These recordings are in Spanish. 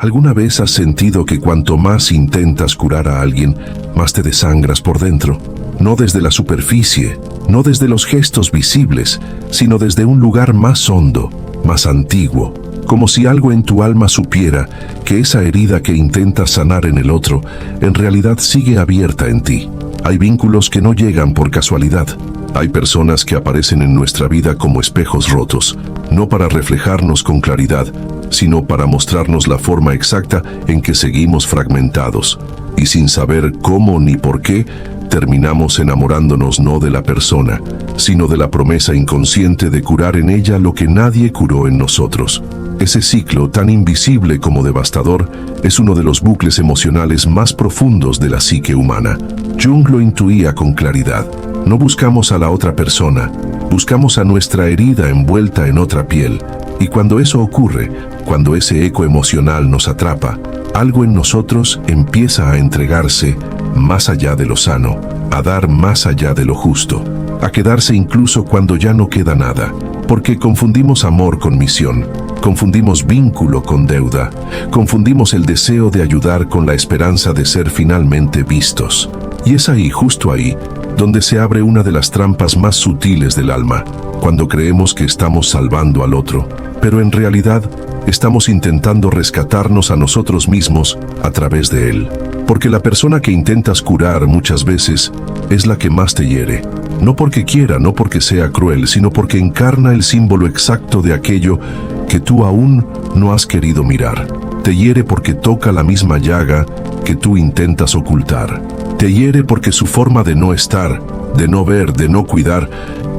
¿Alguna vez has sentido que cuanto más intentas curar a alguien, más te desangras por dentro? No desde la superficie, no desde los gestos visibles, sino desde un lugar más hondo, más antiguo, como si algo en tu alma supiera que esa herida que intentas sanar en el otro, en realidad sigue abierta en ti. Hay vínculos que no llegan por casualidad. Hay personas que aparecen en nuestra vida como espejos rotos, no para reflejarnos con claridad, sino para mostrarnos la forma exacta en que seguimos fragmentados, y sin saber cómo ni por qué, terminamos enamorándonos no de la persona, sino de la promesa inconsciente de curar en ella lo que nadie curó en nosotros. Ese ciclo, tan invisible como devastador, es uno de los bucles emocionales más profundos de la psique humana. Jung lo intuía con claridad. No buscamos a la otra persona, buscamos a nuestra herida envuelta en otra piel. Y cuando eso ocurre, cuando ese eco emocional nos atrapa, algo en nosotros empieza a entregarse más allá de lo sano, a dar más allá de lo justo, a quedarse incluso cuando ya no queda nada, porque confundimos amor con misión, confundimos vínculo con deuda, confundimos el deseo de ayudar con la esperanza de ser finalmente vistos. Y es ahí, justo ahí, donde se abre una de las trampas más sutiles del alma, cuando creemos que estamos salvando al otro, pero en realidad estamos intentando rescatarnos a nosotros mismos a través de él. Porque la persona que intentas curar muchas veces es la que más te hiere. No porque quiera, no porque sea cruel, sino porque encarna el símbolo exacto de aquello que tú aún no has querido mirar. Te hiere porque toca la misma llaga que tú intentas ocultar. Te hiere porque su forma de no estar, de no ver, de no cuidar,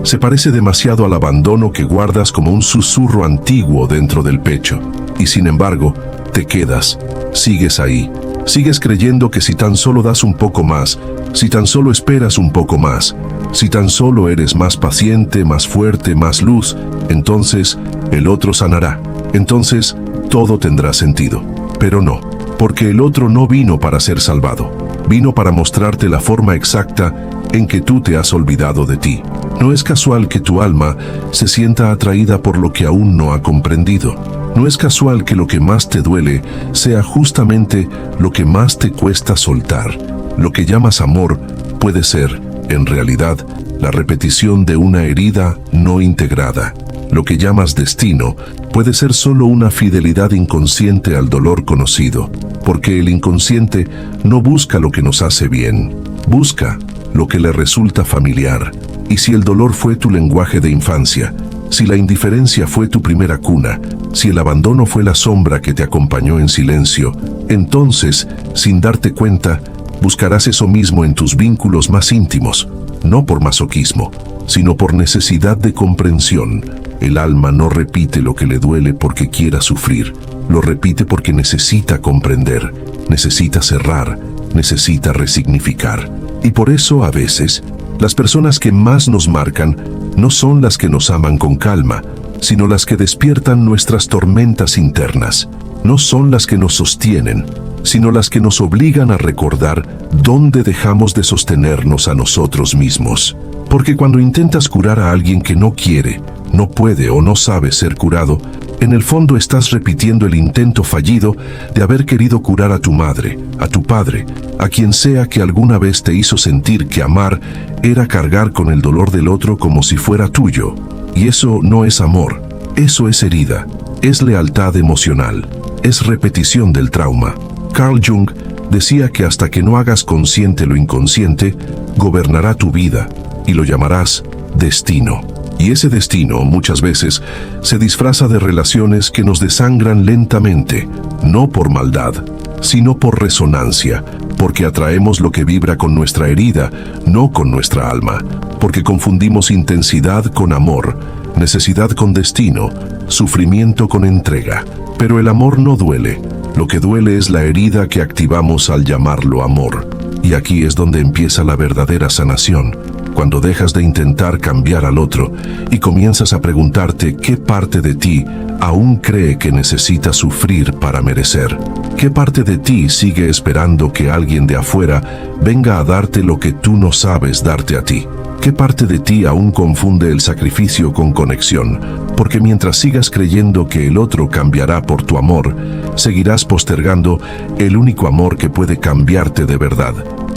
se parece demasiado al abandono que guardas como un susurro antiguo dentro del pecho. Y sin embargo, te quedas, sigues ahí. Sigues creyendo que si tan solo das un poco más, si tan solo esperas un poco más, si tan solo eres más paciente, más fuerte, más luz, entonces el otro sanará. Entonces todo tendrá sentido. Pero no, porque el otro no vino para ser salvado. Vino para mostrarte la forma exacta en que tú te has olvidado de ti. No es casual que tu alma se sienta atraída por lo que aún no ha comprendido. No es casual que lo que más te duele sea justamente lo que más te cuesta soltar. Lo que llamas amor puede ser, en realidad, la repetición de una herida no integrada. Lo que llamas destino puede ser solo una fidelidad inconsciente al dolor conocido, porque el inconsciente no busca lo que nos hace bien, busca lo que le resulta familiar. Y si el dolor fue tu lenguaje de infancia, si la indiferencia fue tu primera cuna, si el abandono fue la sombra que te acompañó en silencio, entonces, sin darte cuenta, buscarás eso mismo en tus vínculos más íntimos, no por masoquismo, sino por necesidad de comprensión. El alma no repite lo que le duele porque quiera sufrir, lo repite porque necesita comprender, necesita cerrar, necesita resignificar. Y por eso, a veces, las personas que más nos marcan no son las que nos aman con calma, sino las que despiertan nuestras tormentas internas. No son las que nos sostienen, sino las que nos obligan a recordar dónde dejamos de sostenernos a nosotros mismos. Porque cuando intentas curar a alguien que no quiere, no puede o no sabe ser curado, en el fondo estás repitiendo el intento fallido de haber querido curar a tu madre, a tu padre, a quien sea que alguna vez te hizo sentir que amar era cargar con el dolor del otro como si fuera tuyo. Y eso no es amor, eso es herida, es lealtad emocional, es repetición del trauma. Carl Jung decía que hasta que no hagas consciente lo inconsciente, gobernará tu vida y lo llamarás destino. Y ese destino, muchas veces, se disfraza de relaciones que nos desangran lentamente, no por maldad, sino por resonancia, porque atraemos lo que vibra con nuestra herida, no con nuestra alma, porque confundimos intensidad con amor, necesidad con destino, sufrimiento con entrega. Pero el amor no duele, lo que duele es la herida que activamos al llamarlo amor. Y aquí es donde empieza la verdadera sanación, cuando dejas de intentar cambiar al otro y comienzas a preguntarte qué parte de ti aún cree que necesita sufrir para merecer. ¿Qué parte de ti sigue esperando que alguien de afuera venga a darte lo que tú no sabes darte a ti? ¿Qué parte de ti aún confunde el sacrificio con conexión? Porque mientras sigas creyendo que el otro cambiará por tu amor, seguirás postergando el único amor que puede cambiarte de verdad,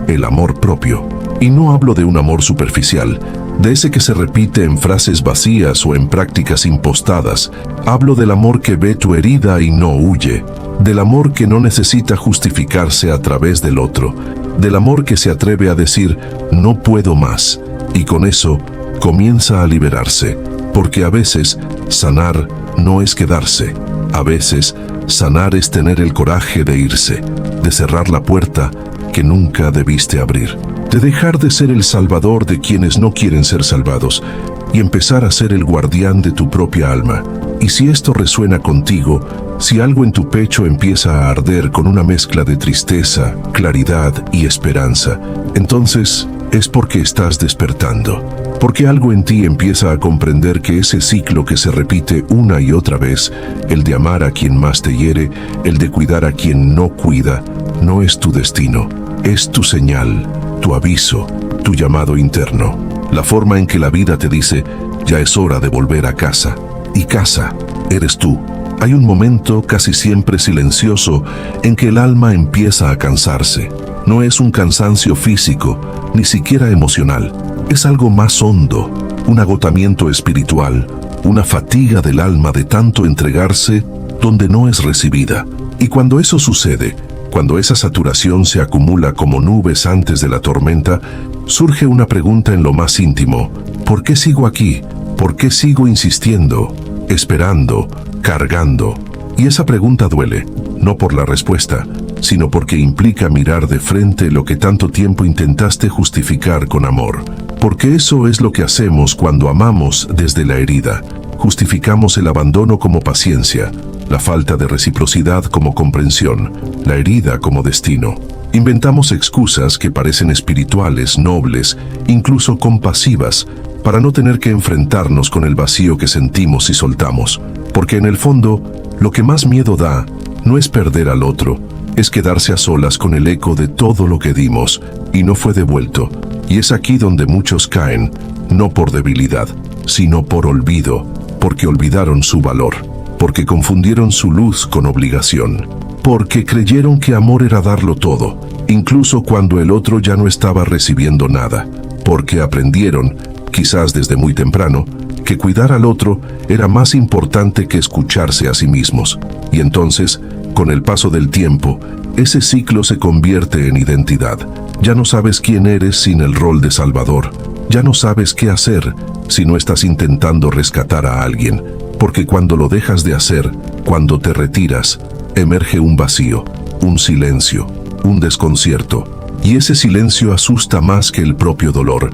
el amor propio. Y no hablo de un amor superficial, de ese que se repite en frases vacías o en prácticas impostadas. Hablo del amor que ve tu herida y no huye, del amor que no necesita justificarse a través del otro, del amor que se atreve a decir, no puedo más, y con eso comienza a liberarse, porque a veces sanar no es quedarse, a veces sanar es tener el coraje de irse, de cerrar la puerta que nunca debiste abrir, de dejar de ser el salvador de quienes no quieren ser salvados y empezar a ser el guardián de tu propia alma. Y si esto resuena contigo, si algo en tu pecho empieza a arder con una mezcla de tristeza, claridad y esperanza, entonces es porque estás despertando, porque algo en ti empieza a comprender que ese ciclo que se repite una y otra vez, el de amar a quien más te hiere, el de cuidar a quien no cuida, no es tu destino, es tu señal, tu aviso, tu llamado interno, la forma en que la vida te dice, ya es hora de volver a casa. Y casa eres tú. Hay un momento casi siempre silencioso en que el alma empieza a cansarse. No es un cansancio físico, ni siquiera emocional. Es algo más hondo, un agotamiento espiritual, una fatiga del alma de tanto entregarse donde no es recibida. Y cuando eso sucede, cuando esa saturación se acumula como nubes antes de la tormenta, surge una pregunta en lo más íntimo. ¿Por qué sigo aquí? ¿Por qué sigo insistiendo, esperando, cargando? Y esa pregunta duele, no por la respuesta, sino porque implica mirar de frente lo que tanto tiempo intentaste justificar con amor. Porque eso es lo que hacemos cuando amamos desde la herida. Justificamos el abandono como paciencia, la falta de reciprocidad como comprensión, la herida como destino. Inventamos excusas que parecen espirituales, nobles, incluso compasivas, para no tener que enfrentarnos con el vacío que sentimos y soltamos. Porque en el fondo, lo que más miedo da no es perder al otro, es quedarse a solas con el eco de todo lo que dimos y no fue devuelto. Y es aquí donde muchos caen, no por debilidad, sino por olvido, porque olvidaron su valor, porque confundieron su luz con obligación, porque creyeron que amor era darlo todo, incluso cuando el otro ya no estaba recibiendo nada, porque aprendieron, quizás desde muy temprano, que cuidar al otro era más importante que escucharse a sí mismos. Y entonces, con el paso del tiempo, ese ciclo se convierte en identidad. Ya no sabes quién eres sin el rol de salvador. Ya no sabes qué hacer si no estás intentando rescatar a alguien. Porque cuando lo dejas de hacer, cuando te retiras, emerge un vacío, un silencio, un desconcierto. Y ese silencio asusta más que el propio dolor.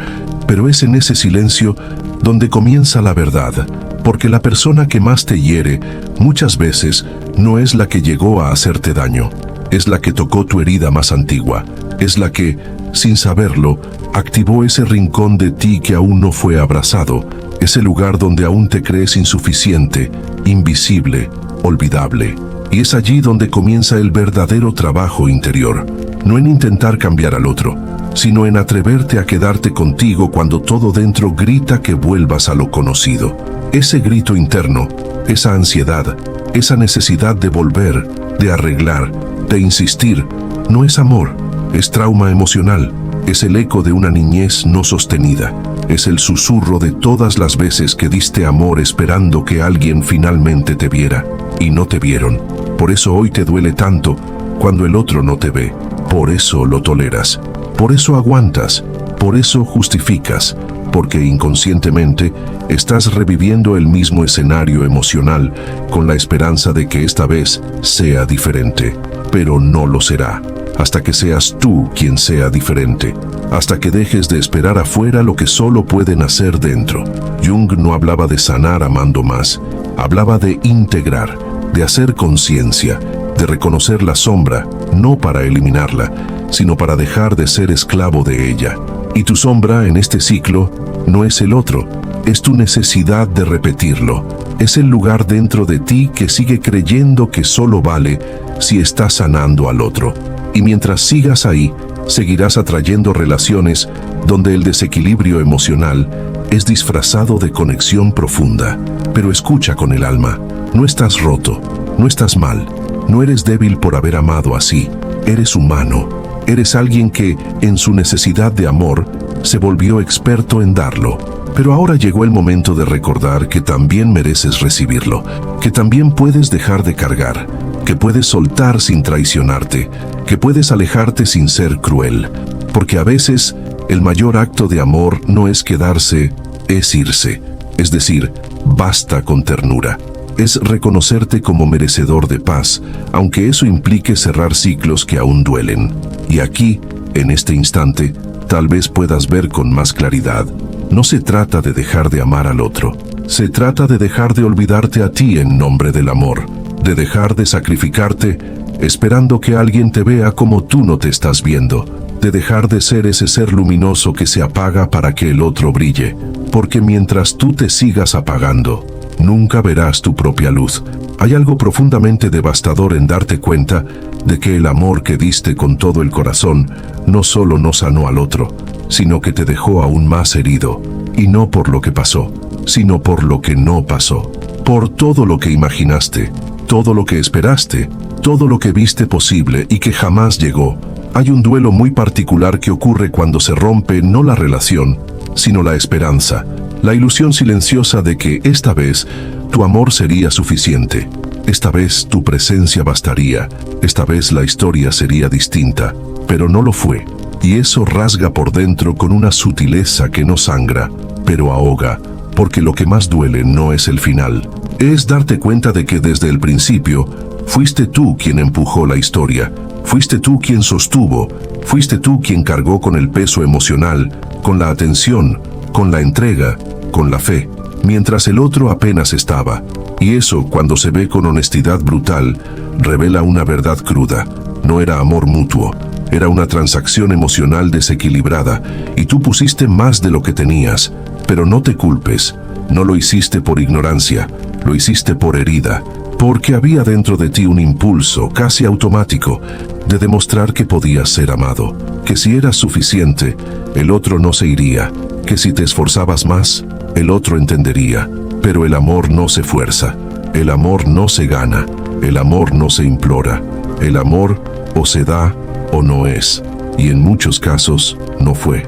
Pero es en ese silencio donde comienza la verdad, porque la persona que más te hiere muchas veces no es la que llegó a hacerte daño, es la que tocó tu herida más antigua, es la que, sin saberlo, activó ese rincón de ti que aún no fue abrazado, ese lugar donde aún te crees insuficiente, invisible, olvidable. Y es allí donde comienza el verdadero trabajo interior, no en intentar cambiar al otro, sino en atreverte a quedarte contigo cuando todo dentro grita que vuelvas a lo conocido. Ese grito interno, esa ansiedad, esa necesidad de volver, de arreglar, de insistir, no es amor, es trauma emocional, es el eco de una niñez no sostenida, es el susurro de todas las veces que diste amor esperando que alguien finalmente te viera, y no te vieron. Por eso hoy te duele tanto cuando el otro no te ve, por eso lo toleras. Por eso aguantas, por eso justificas, porque inconscientemente estás reviviendo el mismo escenario emocional con la esperanza de que esta vez sea diferente, pero no lo será, hasta que seas tú quien sea diferente, hasta que dejes de esperar afuera lo que solo pueden hacer dentro. Jung no hablaba de sanar amando más, hablaba de integrar, de hacer conciencia, de reconocer la sombra, no para eliminarla, sino para dejar de ser esclavo de ella. Y tu sombra en este ciclo no es el otro, es tu necesidad de repetirlo. Es el lugar dentro de ti que sigue creyendo que solo vale si estás sanando al otro. Y mientras sigas ahí, seguirás atrayendo relaciones donde el desequilibrio emocional es disfrazado de conexión profunda. Pero escucha con el alma, no estás roto, no estás mal, no eres débil por haber amado así, eres humano, eres alguien que, en su necesidad de amor, se volvió experto en darlo. Pero ahora llegó el momento de recordar que también mereces recibirlo, que también puedes dejar de cargar, que puedes soltar sin traicionarte, que puedes alejarte sin ser cruel, porque a veces el mayor acto de amor no es quedarse, es irse, es decir, basta con ternura. Es reconocerte como merecedor de paz, aunque eso implique cerrar ciclos que aún duelen. Y aquí, en este instante, tal vez puedas ver con más claridad. No se trata de dejar de amar al otro. Se trata de dejar de olvidarte a ti en nombre del amor. De dejar de sacrificarte, esperando que alguien te vea como tú no te estás viendo. De dejar de ser ese ser luminoso que se apaga para que el otro brille. Porque mientras tú te sigas apagando, nunca verás tu propia luz. Hay algo profundamente devastador en darte cuenta de que el amor que diste con todo el corazón no solo no sanó al otro, sino que te dejó aún más herido, y no por lo que pasó, sino por lo que no pasó, por todo lo que imaginaste, todo lo que esperaste, todo lo que viste posible y que jamás llegó. Hay un duelo muy particular que ocurre cuando se rompe no la relación, sino la esperanza, la ilusión silenciosa de que esta vez tu amor sería suficiente, esta vez tu presencia bastaría, esta vez la historia sería distinta, pero no lo fue. Y eso rasga por dentro con una sutileza que no sangra, pero ahoga, porque lo que más duele no es el final. Es darte cuenta de que desde el principio fuiste tú quien empujó la historia, fuiste tú quien sostuvo, fuiste tú quien cargó con el peso emocional, con la atención, con la entrega, con la fe, mientras el otro apenas estaba. Y eso, cuando se ve con honestidad brutal, revela una verdad cruda. No era amor mutuo. Era una transacción emocional desequilibrada y tú pusiste más de lo que tenías, pero no te culpes, no lo hiciste por ignorancia, lo hiciste por herida, porque había dentro de ti un impulso casi automático de demostrar que podías ser amado, que si eras suficiente, el otro no se iría, que si te esforzabas más, el otro entendería, pero el amor no se fuerza, el amor no se gana, el amor no se implora, el amor o se da o no es, y en muchos casos no fue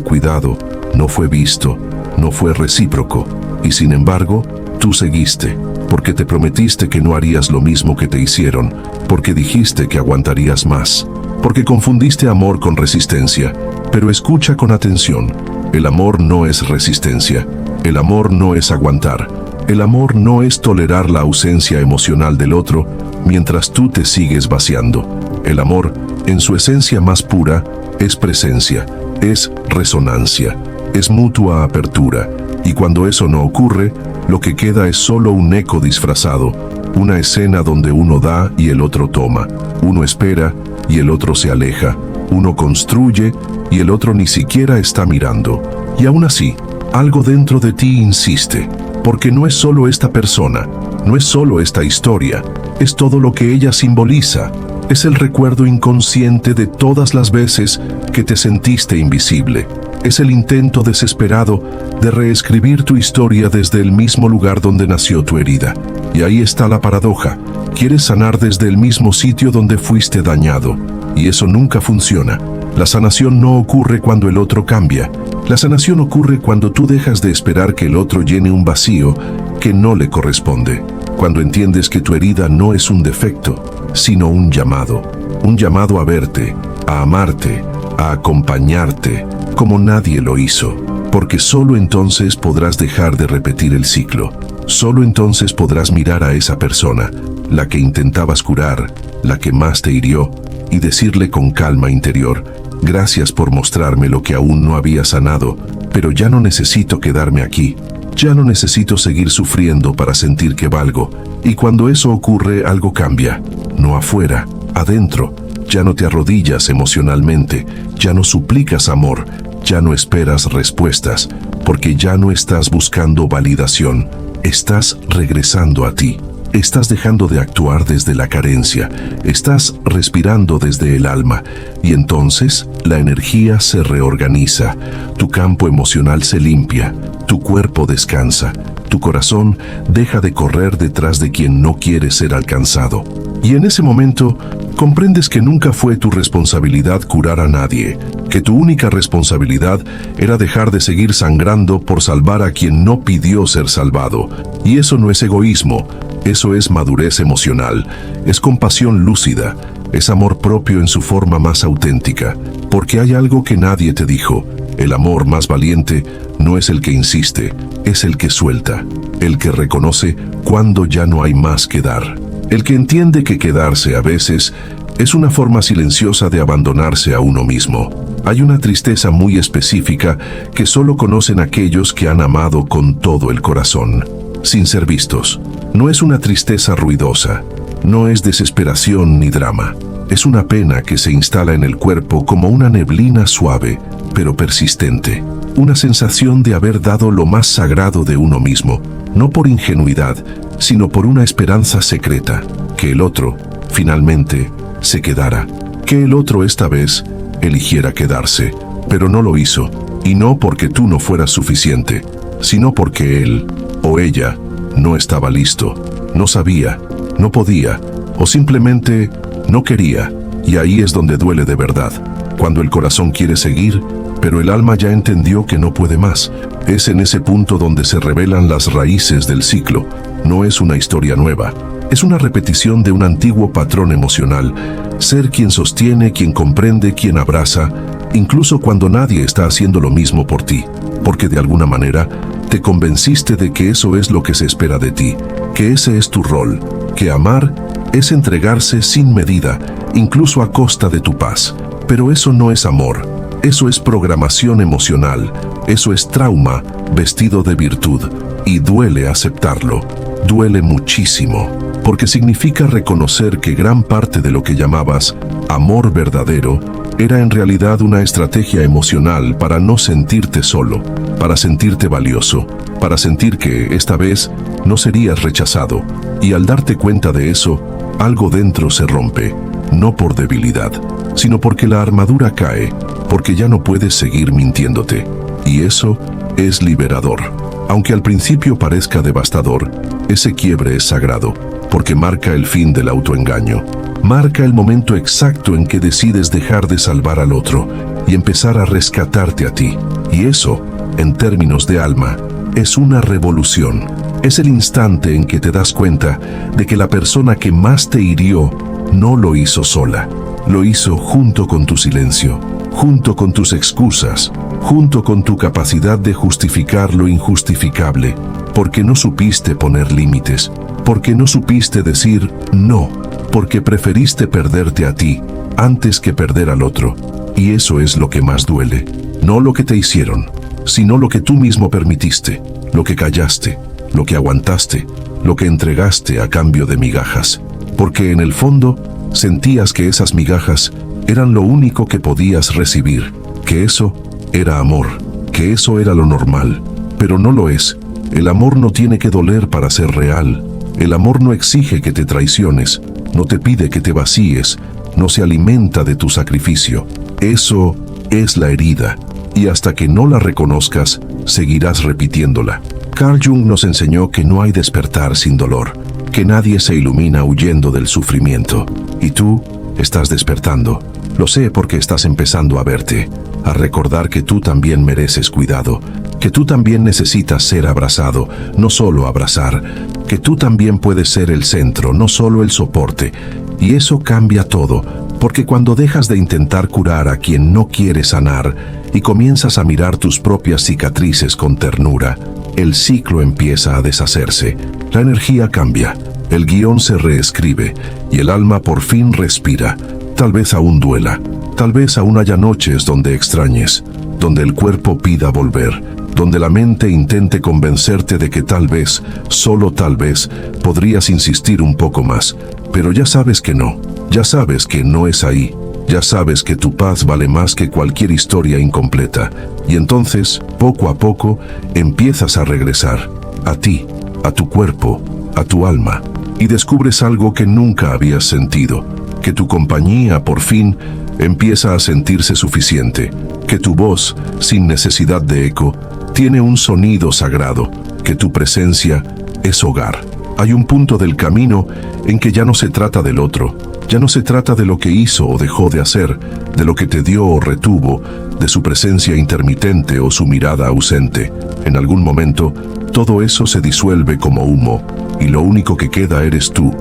cuidado, no fue visto, no fue recíproco, y sin embargo, tú seguiste, porque te prometiste que no harías lo mismo que te hicieron, porque dijiste que aguantarías más, porque confundiste amor con resistencia. Pero escucha con atención, el amor no es resistencia, el amor no es aguantar, el amor no es tolerar la ausencia emocional del otro mientras tú te sigues vaciando. El amor, en su esencia más pura, es presencia, es resonancia, es mutua apertura, y cuando eso no ocurre, lo que queda es solo un eco disfrazado, una escena donde uno da y el otro toma, uno espera y el otro se aleja, uno construye y el otro ni siquiera está mirando. Y aún así, algo dentro de ti insiste, porque no es solo esta persona, no es solo esta historia, es todo lo que ella simboliza. Es el recuerdo inconsciente de todas las veces que te sentiste invisible. Es el intento desesperado de reescribir tu historia desde el mismo lugar donde nació tu herida. Y ahí está la paradoja. Quieres sanar desde el mismo sitio donde fuiste dañado. Y eso nunca funciona. La sanación no ocurre cuando el otro cambia. La sanación ocurre cuando tú dejas de esperar que el otro llene un vacío que no le corresponde. Cuando entiendes que tu herida no es un defecto, sino un llamado a verte, a amarte, a acompañarte, como nadie lo hizo, porque solo entonces podrás dejar de repetir el ciclo, solo entonces podrás mirar a esa persona, la que intentabas curar, la que más te hirió, y decirle con calma interior, gracias por mostrarme lo que aún no había sanado, pero ya no necesito quedarme aquí, ya no necesito seguir sufriendo para sentir que valgo, y cuando eso ocurre algo cambia, no afuera, adentro. Ya no te arrodillas emocionalmente, ya no suplicas amor, ya no esperas respuestas, porque ya no estás buscando validación, estás regresando a ti. Estás dejando de actuar desde la carencia, estás respirando desde el alma, y entonces la energía se reorganiza, tu campo emocional se limpia, tu cuerpo descansa, tu corazón deja de correr detrás de quien no quiere ser alcanzado. Y en ese momento, comprendes que nunca fue tu responsabilidad curar a nadie, que tu única responsabilidad era dejar de seguir sangrando por salvar a quien no pidió ser salvado. Y eso no es egoísmo, eso es madurez emocional, es compasión lúcida, es amor propio en su forma más auténtica, porque hay algo que nadie te dijo. El amor más valiente no es el que insiste, es el que suelta, el que reconoce cuando ya no hay más que dar. El que entiende que quedarse a veces es una forma silenciosa de abandonarse a uno mismo. Hay una tristeza muy específica que solo conocen aquellos que han amado con todo el corazón, sin ser vistos. No es una tristeza ruidosa, no es desesperación ni drama. Es una pena que se instala en el cuerpo como una neblina suave, pero persistente. Una sensación de haber dado lo más sagrado de uno mismo, no por ingenuidad, sino por una esperanza secreta, que el otro, finalmente, se quedara. Que el otro esta vez eligiera quedarse, pero no lo hizo, y no porque tú no fueras suficiente, sino porque él o ella no estaba listo, no sabía, no podía, o simplemente no quería. Y ahí es donde duele de verdad, cuando el corazón quiere seguir, pero el alma ya entendió que no puede más. Es en ese punto donde se revelan las raíces del ciclo. No es una historia nueva, es una repetición de un antiguo patrón emocional. Ser quien sostiene, quien comprende, quien abraza, incluso cuando nadie está haciendo lo mismo por ti, porque de alguna manera te convenciste de que eso es lo que se espera de ti, que ese es tu rol, que amar es entregarse sin medida, incluso a costa de tu paz. Pero eso no es amor, eso es programación emocional, eso es trauma vestido de virtud, y duele aceptarlo, duele muchísimo, porque significa reconocer que gran parte de lo que llamabas amor verdadero era en realidad una estrategia emocional para no sentirte solo, para sentirte valioso, para sentir que esta vez no serías rechazado. Y al darte cuenta de eso, algo dentro se rompe, no por debilidad, sino porque la armadura cae, porque ya no puedes seguir mintiéndote. Y eso es liberador. Aunque al principio parezca devastador, ese quiebre es sagrado, porque marca el fin del autoengaño. Marca el momento exacto en que decides dejar de salvar al otro y empezar a rescatarte a ti. Y eso, en términos de alma, es una revolución. Es el instante en que te das cuenta de que la persona que más te hirió no lo hizo sola. Lo hizo junto con tu silencio, junto con tus excusas, junto con tu capacidad de justificar lo injustificable, porque no supiste poner límites, porque no supiste decir no, porque preferiste perderte a ti antes que perder al otro. Y eso es lo que más duele, no lo que te hicieron, sino lo que tú mismo permitiste, lo que callaste, lo que aguantaste, lo que entregaste a cambio de migajas, porque en el fondo sentías que esas migajas eran lo único que podías recibir, que eso era amor, que eso era lo normal, pero no lo es. El amor no tiene que doler para ser real. El amor no exige que te traiciones, no te pide que te vacíes, no se alimenta de tu sacrificio. Eso es la herida, y hasta que no la reconozcas, seguirás repitiéndola. Carl Jung nos enseñó que no hay despertar sin dolor, que nadie se ilumina huyendo del sufrimiento. Y tú estás despertando. Lo sé porque estás empezando a verte, a recordar que tú también mereces cuidado, que tú también necesitas ser abrazado, no solo abrazar, que tú también puedes ser el centro, no solo el soporte. Y eso cambia todo, porque cuando dejas de intentar curar a quien no quiere sanar y comienzas a mirar tus propias cicatrices con ternura, el ciclo empieza a deshacerse, la energía cambia, el guión se reescribe y el alma por fin respira. Tal vez aún duela, tal vez aún haya noches donde extrañes, donde el cuerpo pida volver, donde la mente intente convencerte de que tal vez, solo tal vez, podrías insistir un poco más, pero ya sabes que no, ya sabes que no es ahí, ya sabes que tu paz vale más que cualquier historia incompleta, y entonces, poco a poco, empiezas a regresar, a ti, a tu cuerpo, a tu alma, y descubres algo que nunca habías sentido, que tu compañía, por fin, empieza a sentirse suficiente, que tu voz, sin necesidad de eco, tiene un sonido sagrado, que tu presencia es hogar. Hay un punto del camino en que ya no se trata del otro, ya no se trata de lo que hizo o dejó de hacer, de lo que te dio o retuvo, de su presencia intermitente o su mirada ausente. En algún momento, todo eso se disuelve como humo, y lo único que queda eres tú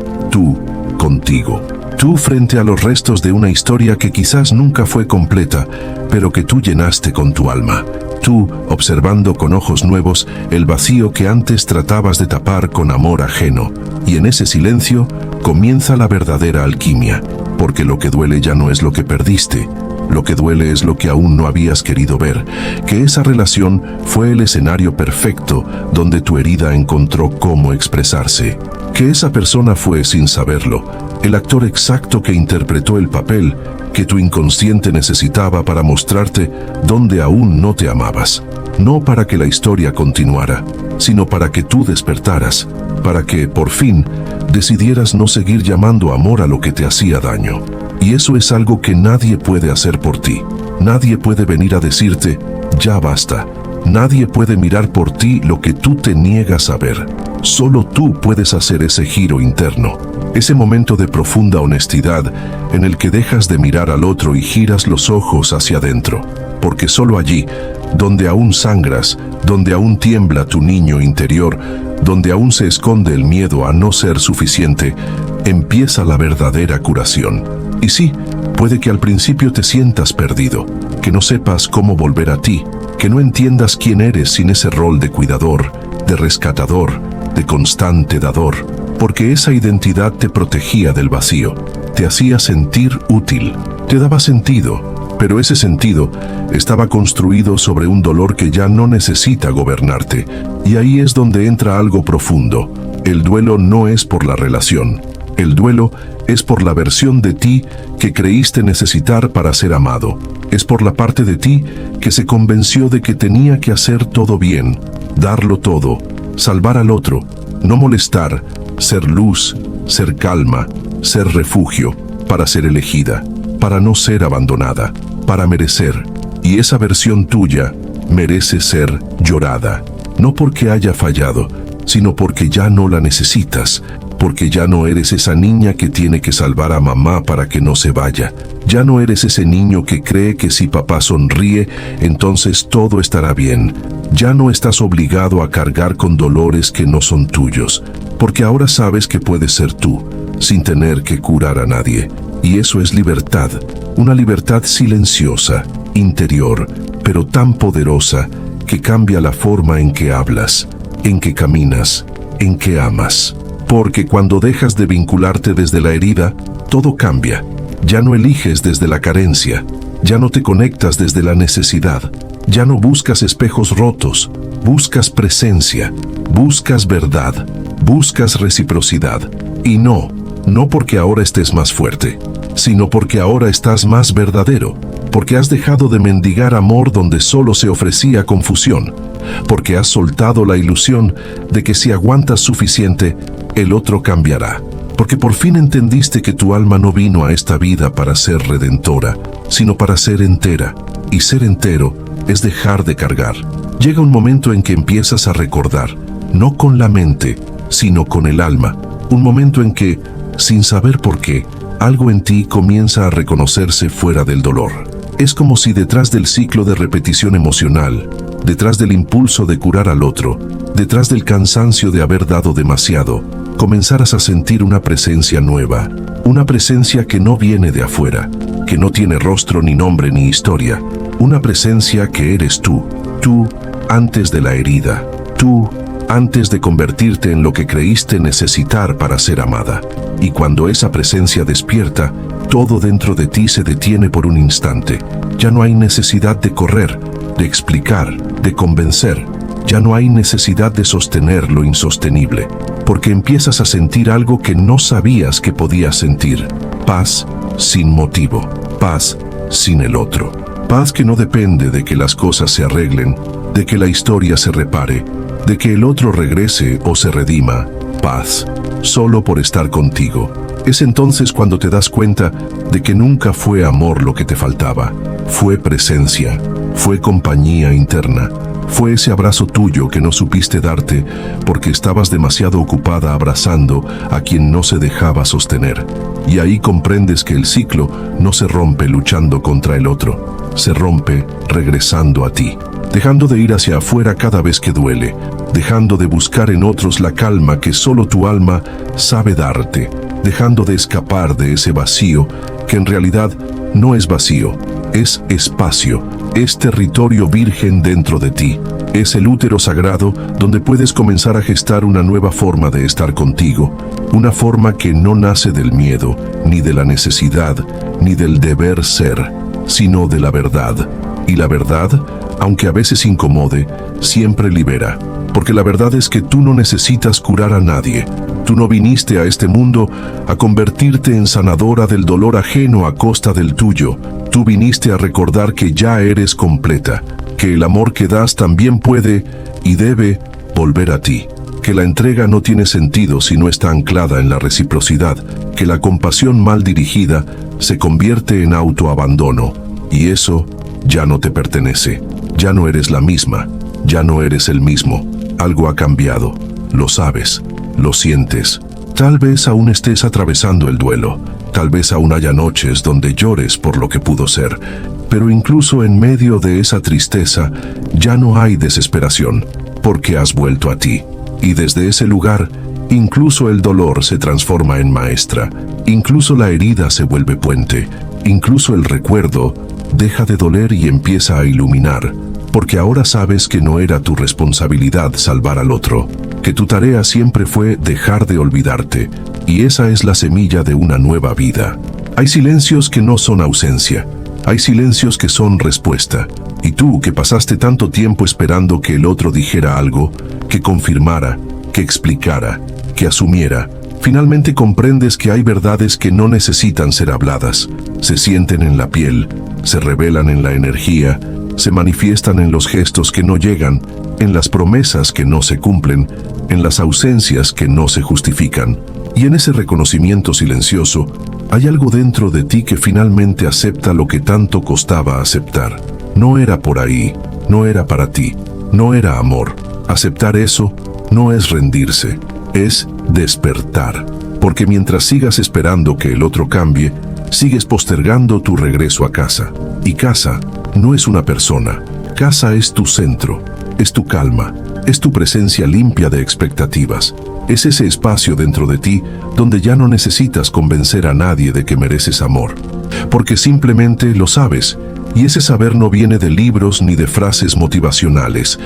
contigo. Tú frente a los restos de una historia que quizás nunca fue completa, pero que tú llenaste con tu alma. Tú, observando con ojos nuevos el vacío que antes tratabas de tapar con amor ajeno. Y en ese silencio comienza la verdadera alquimia, porque lo que duele ya no es lo que perdiste. Lo que duele es lo que aún no habías querido ver, que esa relación fue el escenario perfecto donde tu herida encontró cómo expresarse. Que esa persona fue, sin saberlo, el actor exacto que interpretó el papel que tu inconsciente necesitaba para mostrarte dónde aún no te amabas. No para que la historia continuara, sino para que tú despertaras, para que, por fin, decidieras no seguir llamando amor a lo que te hacía daño. Y eso es algo que nadie puede hacer por ti. Nadie puede venir a decirte, ya basta. Nadie puede mirar por ti lo que tú te niegas a ver. Solo tú puedes hacer ese giro interno, ese momento de profunda honestidad en el que dejas de mirar al otro y giras los ojos hacia adentro. Porque solo allí, donde aún sangras, donde aún tiembla tu niño interior, donde aún se esconde el miedo a no ser suficiente, empieza la verdadera curación. Y sí, puede que al principio te sientas perdido, que no sepas cómo volver a ti, que no entiendas quién eres sin ese rol de cuidador, de rescatador, de constante dador, porque esa identidad te protegía del vacío, te hacía sentir útil, te daba sentido, pero ese sentido estaba construido sobre un dolor que ya no necesita gobernarte, y ahí es donde entra algo profundo. El duelo no es por la relación, el duelo es por la versión de ti que creíste necesitar para ser amado, es por la parte de ti que se convenció de que tenía que hacer todo bien, darlo todo, salvar al otro, no molestar, ser luz, ser calma, ser refugio, para ser elegida, para no ser abandonada, para merecer. Y esa versión tuya merece ser llorada, no porque haya fallado, sino porque ya no la necesitas, porque ya no eres esa niña que tiene que salvar a mamá para que no se vaya. Ya no eres ese niño que cree que si papá sonríe, entonces todo estará bien. Ya no estás obligado a cargar con dolores que no son tuyos, porque ahora sabes que puedes ser tú, sin tener que curar a nadie. Y eso es libertad, una libertad silenciosa, interior, pero tan poderosa que cambia la forma en que hablas, en que caminas, en que amas. Porque cuando dejas de vincularte desde la herida, todo cambia. Ya no eliges desde la carencia, ya no te conectas desde la necesidad, ya no buscas espejos rotos, buscas presencia, buscas verdad, buscas reciprocidad. Y no porque ahora estés más fuerte, sino porque ahora estás más verdadero, porque has dejado de mendigar amor donde solo se ofrecía confusión, porque has soltado la ilusión de que si aguantas suficiente, el otro cambiará, porque por fin entendiste que tu alma no vino a esta vida para ser redentora, sino para ser entera, y ser entero es dejar de cargar. Llega un momento en que empiezas a recordar, no con la mente, sino con el alma, un momento en que, sin saber por qué, algo en ti comienza a reconocerse fuera del dolor. Es como si detrás del ciclo de repetición emocional, detrás del impulso de curar al otro, detrás del cansancio de haber dado demasiado, comenzaras a sentir una presencia nueva, una presencia que no viene de afuera, que no tiene rostro ni nombre ni historia, una presencia que eres tú antes de la herida, tú antes de convertirte en lo que creíste necesitar para ser amada. Y cuando esa presencia despierta, todo dentro de ti se detiene por un instante. Ya no hay necesidad de correr, de explicar, de convencer. Ya no hay necesidad de sostener lo insostenible, porque empiezas a sentir algo que no sabías que podías sentir. Paz sin motivo, paz sin el otro. Paz que no depende de que las cosas se arreglen, de que la historia se repare, de que el otro regrese o se redima. Paz, solo por estar contigo. Es entonces cuando te das cuenta de que nunca fue amor lo que te faltaba. Fue presencia, fue compañía interna, fue ese abrazo tuyo que no supiste darte porque estabas demasiado ocupada abrazando a quien no se dejaba sostener. Y ahí comprendes que el ciclo no se rompe luchando contra el otro, se rompe regresando a ti, dejando de ir hacia afuera cada vez que duele, dejando de buscar en otros la calma que solo tu alma sabe darte, dejando de escapar de ese vacío que en realidad no es vacío, es espacio, es territorio virgen dentro de ti, es el útero sagrado donde puedes comenzar a gestar una nueva forma de estar contigo, una forma que no nace del miedo, ni de la necesidad, ni del deber ser, sino de la verdad. Y la verdad, aunque a veces incomode, siempre libera. Porque la verdad es que tú no necesitas curar a nadie. Tú no viniste a este mundo a convertirte en sanadora del dolor ajeno a costa del tuyo. Tú viniste a recordar que ya eres completa, que el amor que das también puede y debe volver a ti, que la entrega no tiene sentido si no está anclada en la reciprocidad, que la compasión mal dirigida se convierte en autoabandono, y eso ya no te pertenece, ya no eres la misma, ya no eres el mismo. Algo ha cambiado, lo sabes, lo sientes. Tal vez aún estés atravesando el duelo, tal vez aún haya noches donde llores por lo que pudo ser, pero incluso en medio de esa tristeza ya no hay desesperación, porque has vuelto a ti. Y desde ese lugar, incluso el dolor se transforma en maestra, incluso la herida se vuelve puente, incluso el recuerdo deja de doler y empieza a iluminar. Porque ahora sabes que no era tu responsabilidad salvar al otro, que tu tarea siempre fue dejar de olvidarte, y esa es la semilla de una nueva vida. Hay silencios que no son ausencia, hay silencios que son respuesta, y tú que pasaste tanto tiempo esperando que el otro dijera algo, que confirmara, que explicara, que asumiera, finalmente comprendes que hay verdades que no necesitan ser habladas, se sienten en la piel, se revelan en la energía, se manifiestan en los gestos que no llegan, en las promesas que no se cumplen, en las ausencias que no se justifican. Y en ese reconocimiento silencioso, hay algo dentro de ti que finalmente acepta lo que tanto costaba aceptar. No era por ahí, no era para ti, no era amor. Aceptar eso no es rendirse, es despertar. Porque mientras sigas esperando que el otro cambie, sigues postergando tu regreso a casa. Y casa no es una persona, casa es tu centro, es tu calma, es tu presencia limpia de expectativas, es ese espacio dentro de ti donde ya no necesitas convencer a nadie de que mereces amor, porque simplemente lo sabes, y ese saber no viene de libros ni de frases motivacionales,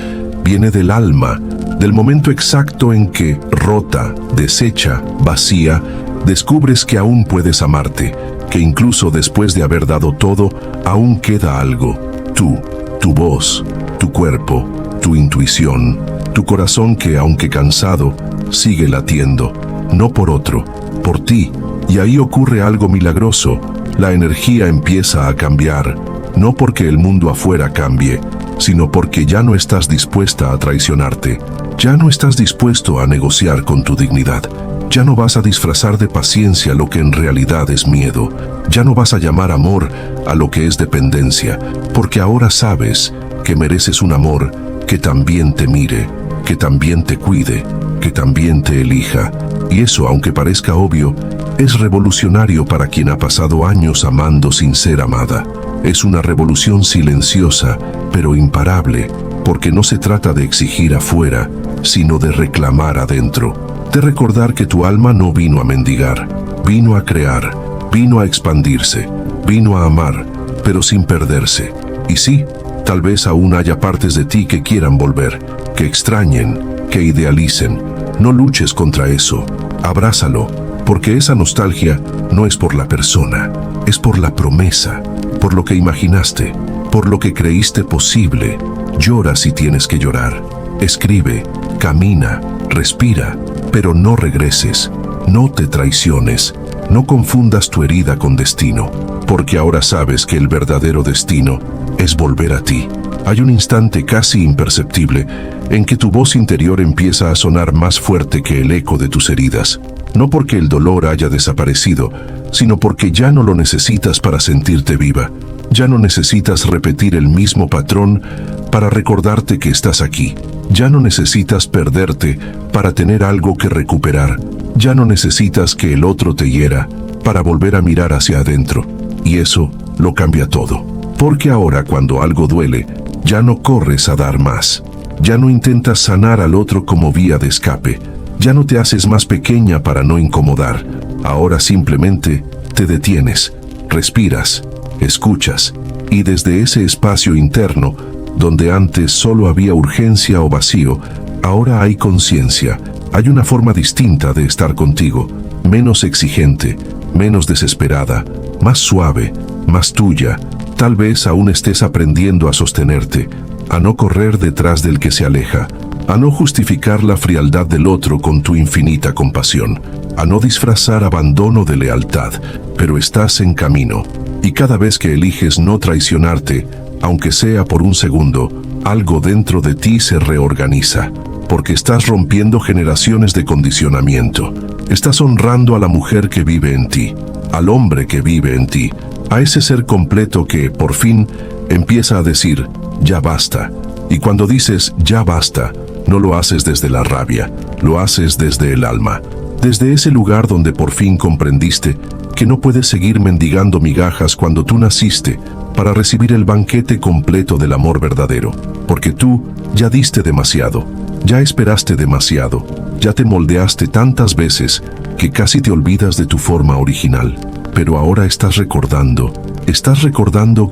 viene del alma, del momento exacto en que, rota, deshecha, vacía, descubres que aún puedes amarte, que incluso después de haber dado todo, aún queda algo. Tú, tu voz, tu cuerpo, tu intuición, tu corazón que, aunque cansado, sigue latiendo. No por otro, por ti. Y ahí ocurre algo milagroso. La energía empieza a cambiar, no porque el mundo afuera cambie, sino porque ya no estás dispuesta a traicionarte. Ya no estás dispuesto a negociar con tu dignidad. Ya no vas a disfrazar de paciencia lo que en realidad es miedo. Ya no vas a llamar amor a lo que es dependencia, porque ahora sabes que mereces un amor que también te mire, que también te cuide, que también te elija. Y eso, aunque parezca obvio, es revolucionario para quien ha pasado años amando sin ser amada. Es una revolución silenciosa, pero imparable, porque no se trata de exigir afuera, sino de reclamar adentro. De recordar que tu alma no vino a mendigar, vino a crear, vino a expandirse, vino a amar, pero sin perderse. Y sí, tal vez aún haya partes de ti que quieran volver, que extrañen, que idealicen. No luches contra eso, abrázalo, porque esa nostalgia no es por la persona, es por la promesa, por lo que imaginaste, por lo que creíste posible. Llora si tienes que llorar, escribe, camina, respira, pero no regreses, no te traiciones, no confundas tu herida con destino, porque ahora sabes que el verdadero destino es volver a ti. Hay un instante casi imperceptible en que tu voz interior empieza a sonar más fuerte que el eco de tus heridas. no porque el dolor haya desaparecido, sino porque ya no lo necesitas para sentirte viva. Ya no necesitas repetir el mismo patrón para recordarte que estás aquí. Ya no necesitas perderte para tener algo que recuperar. Ya no necesitas que el otro te hiera para volver a mirar hacia adentro. Y eso lo cambia todo. Porque ahora, cuando algo duele, ya no corres a dar más. Ya no intentas sanar al otro como vía de escape. Ya no te haces más pequeña para no incomodar. Ahora simplemente te detienes, respiras, escuchas, y desde ese espacio interno, donde antes solo había urgencia o vacío, ahora hay conciencia. Hay una forma distinta de estar contigo, menos exigente, menos desesperada, más suave, más tuya. Tal vez aún estés aprendiendo a sostenerte, a no correr detrás del que se aleja, a no justificar la frialdad del otro con tu infinita compasión, a no disfrazar abandono de lealtad, pero estás en camino. Y cada vez que eliges no traicionarte, aunque sea por un segundo, algo dentro de ti se reorganiza, porque estás rompiendo generaciones de condicionamiento. Estás honrando a la mujer que vive en ti, al hombre que vive en ti, a ese ser completo que, por fin, empieza a decir, ya basta. Y cuando dices, ya basta, no lo haces desde la rabia, lo haces desde el alma, desde ese lugar donde por fin comprendiste que no puedes seguir mendigando migajas cuando tú naciste para recibir el banquete completo del amor verdadero, porque tú ya diste demasiado, ya esperaste demasiado, ya te moldeaste tantas veces que casi te olvidas de tu forma original. Pero ahora estás recordando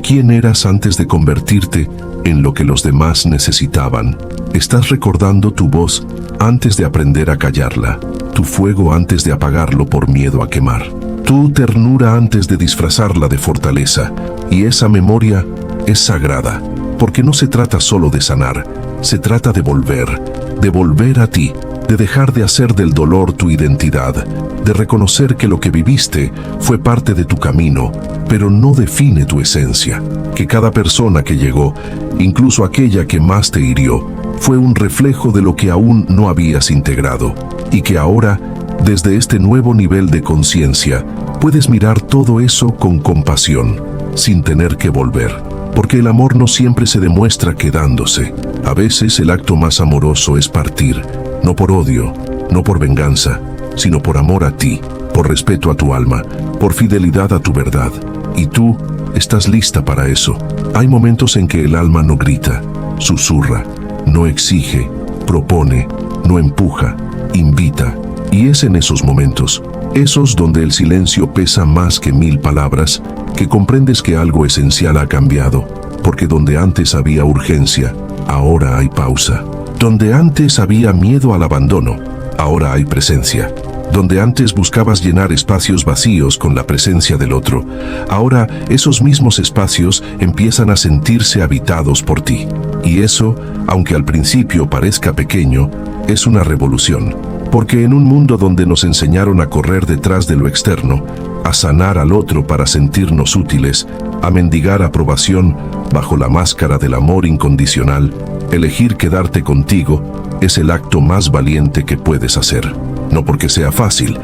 quién eras antes de convertirte en lo que los demás necesitaban. Estás recordando tu voz antes de aprender a callarla, tu fuego antes de apagarlo por miedo a quemar, tu ternura antes de disfrazarla de fortaleza. Y esa memoria es sagrada, porque no se trata solo de sanar, se trata de volver a ti, de dejar de hacer del dolor tu identidad, de reconocer que lo que viviste fue parte de tu camino, pero no define tu esencia, que cada persona que llegó, incluso aquella que más te hirió, fue un reflejo de lo que aún no habías integrado, y que ahora, desde este nuevo nivel de conciencia, puedes mirar todo eso con compasión, sin tener que volver. Porque el amor no siempre se demuestra quedándose. A veces el acto más amoroso es partir, no por odio, no por venganza, sino por amor a ti, por respeto a tu alma, por fidelidad a tu verdad. Y tú estás lista para eso. Hay momentos en que el alma no grita, susurra, no exige, propone, no empuja, invita. Y es en esos momentos, esos donde el silencio pesa más que 1000 palabras, que comprendes que algo esencial ha cambiado, porque donde antes había urgencia, ahora hay pausa. Donde antes había miedo al abandono, ahora hay presencia. Donde antes buscabas llenar espacios vacíos con la presencia del otro, ahora esos mismos espacios empiezan a sentirse habitados por ti. Y eso, aunque al principio parezca pequeño, es una revolución. Porque en un mundo donde nos enseñaron a correr detrás de lo externo, a sanar al otro para sentirnos útiles, a mendigar aprobación bajo la máscara del amor incondicional, elegir quedarte contigo es el acto más valiente que puedes hacer. No porque sea fácil,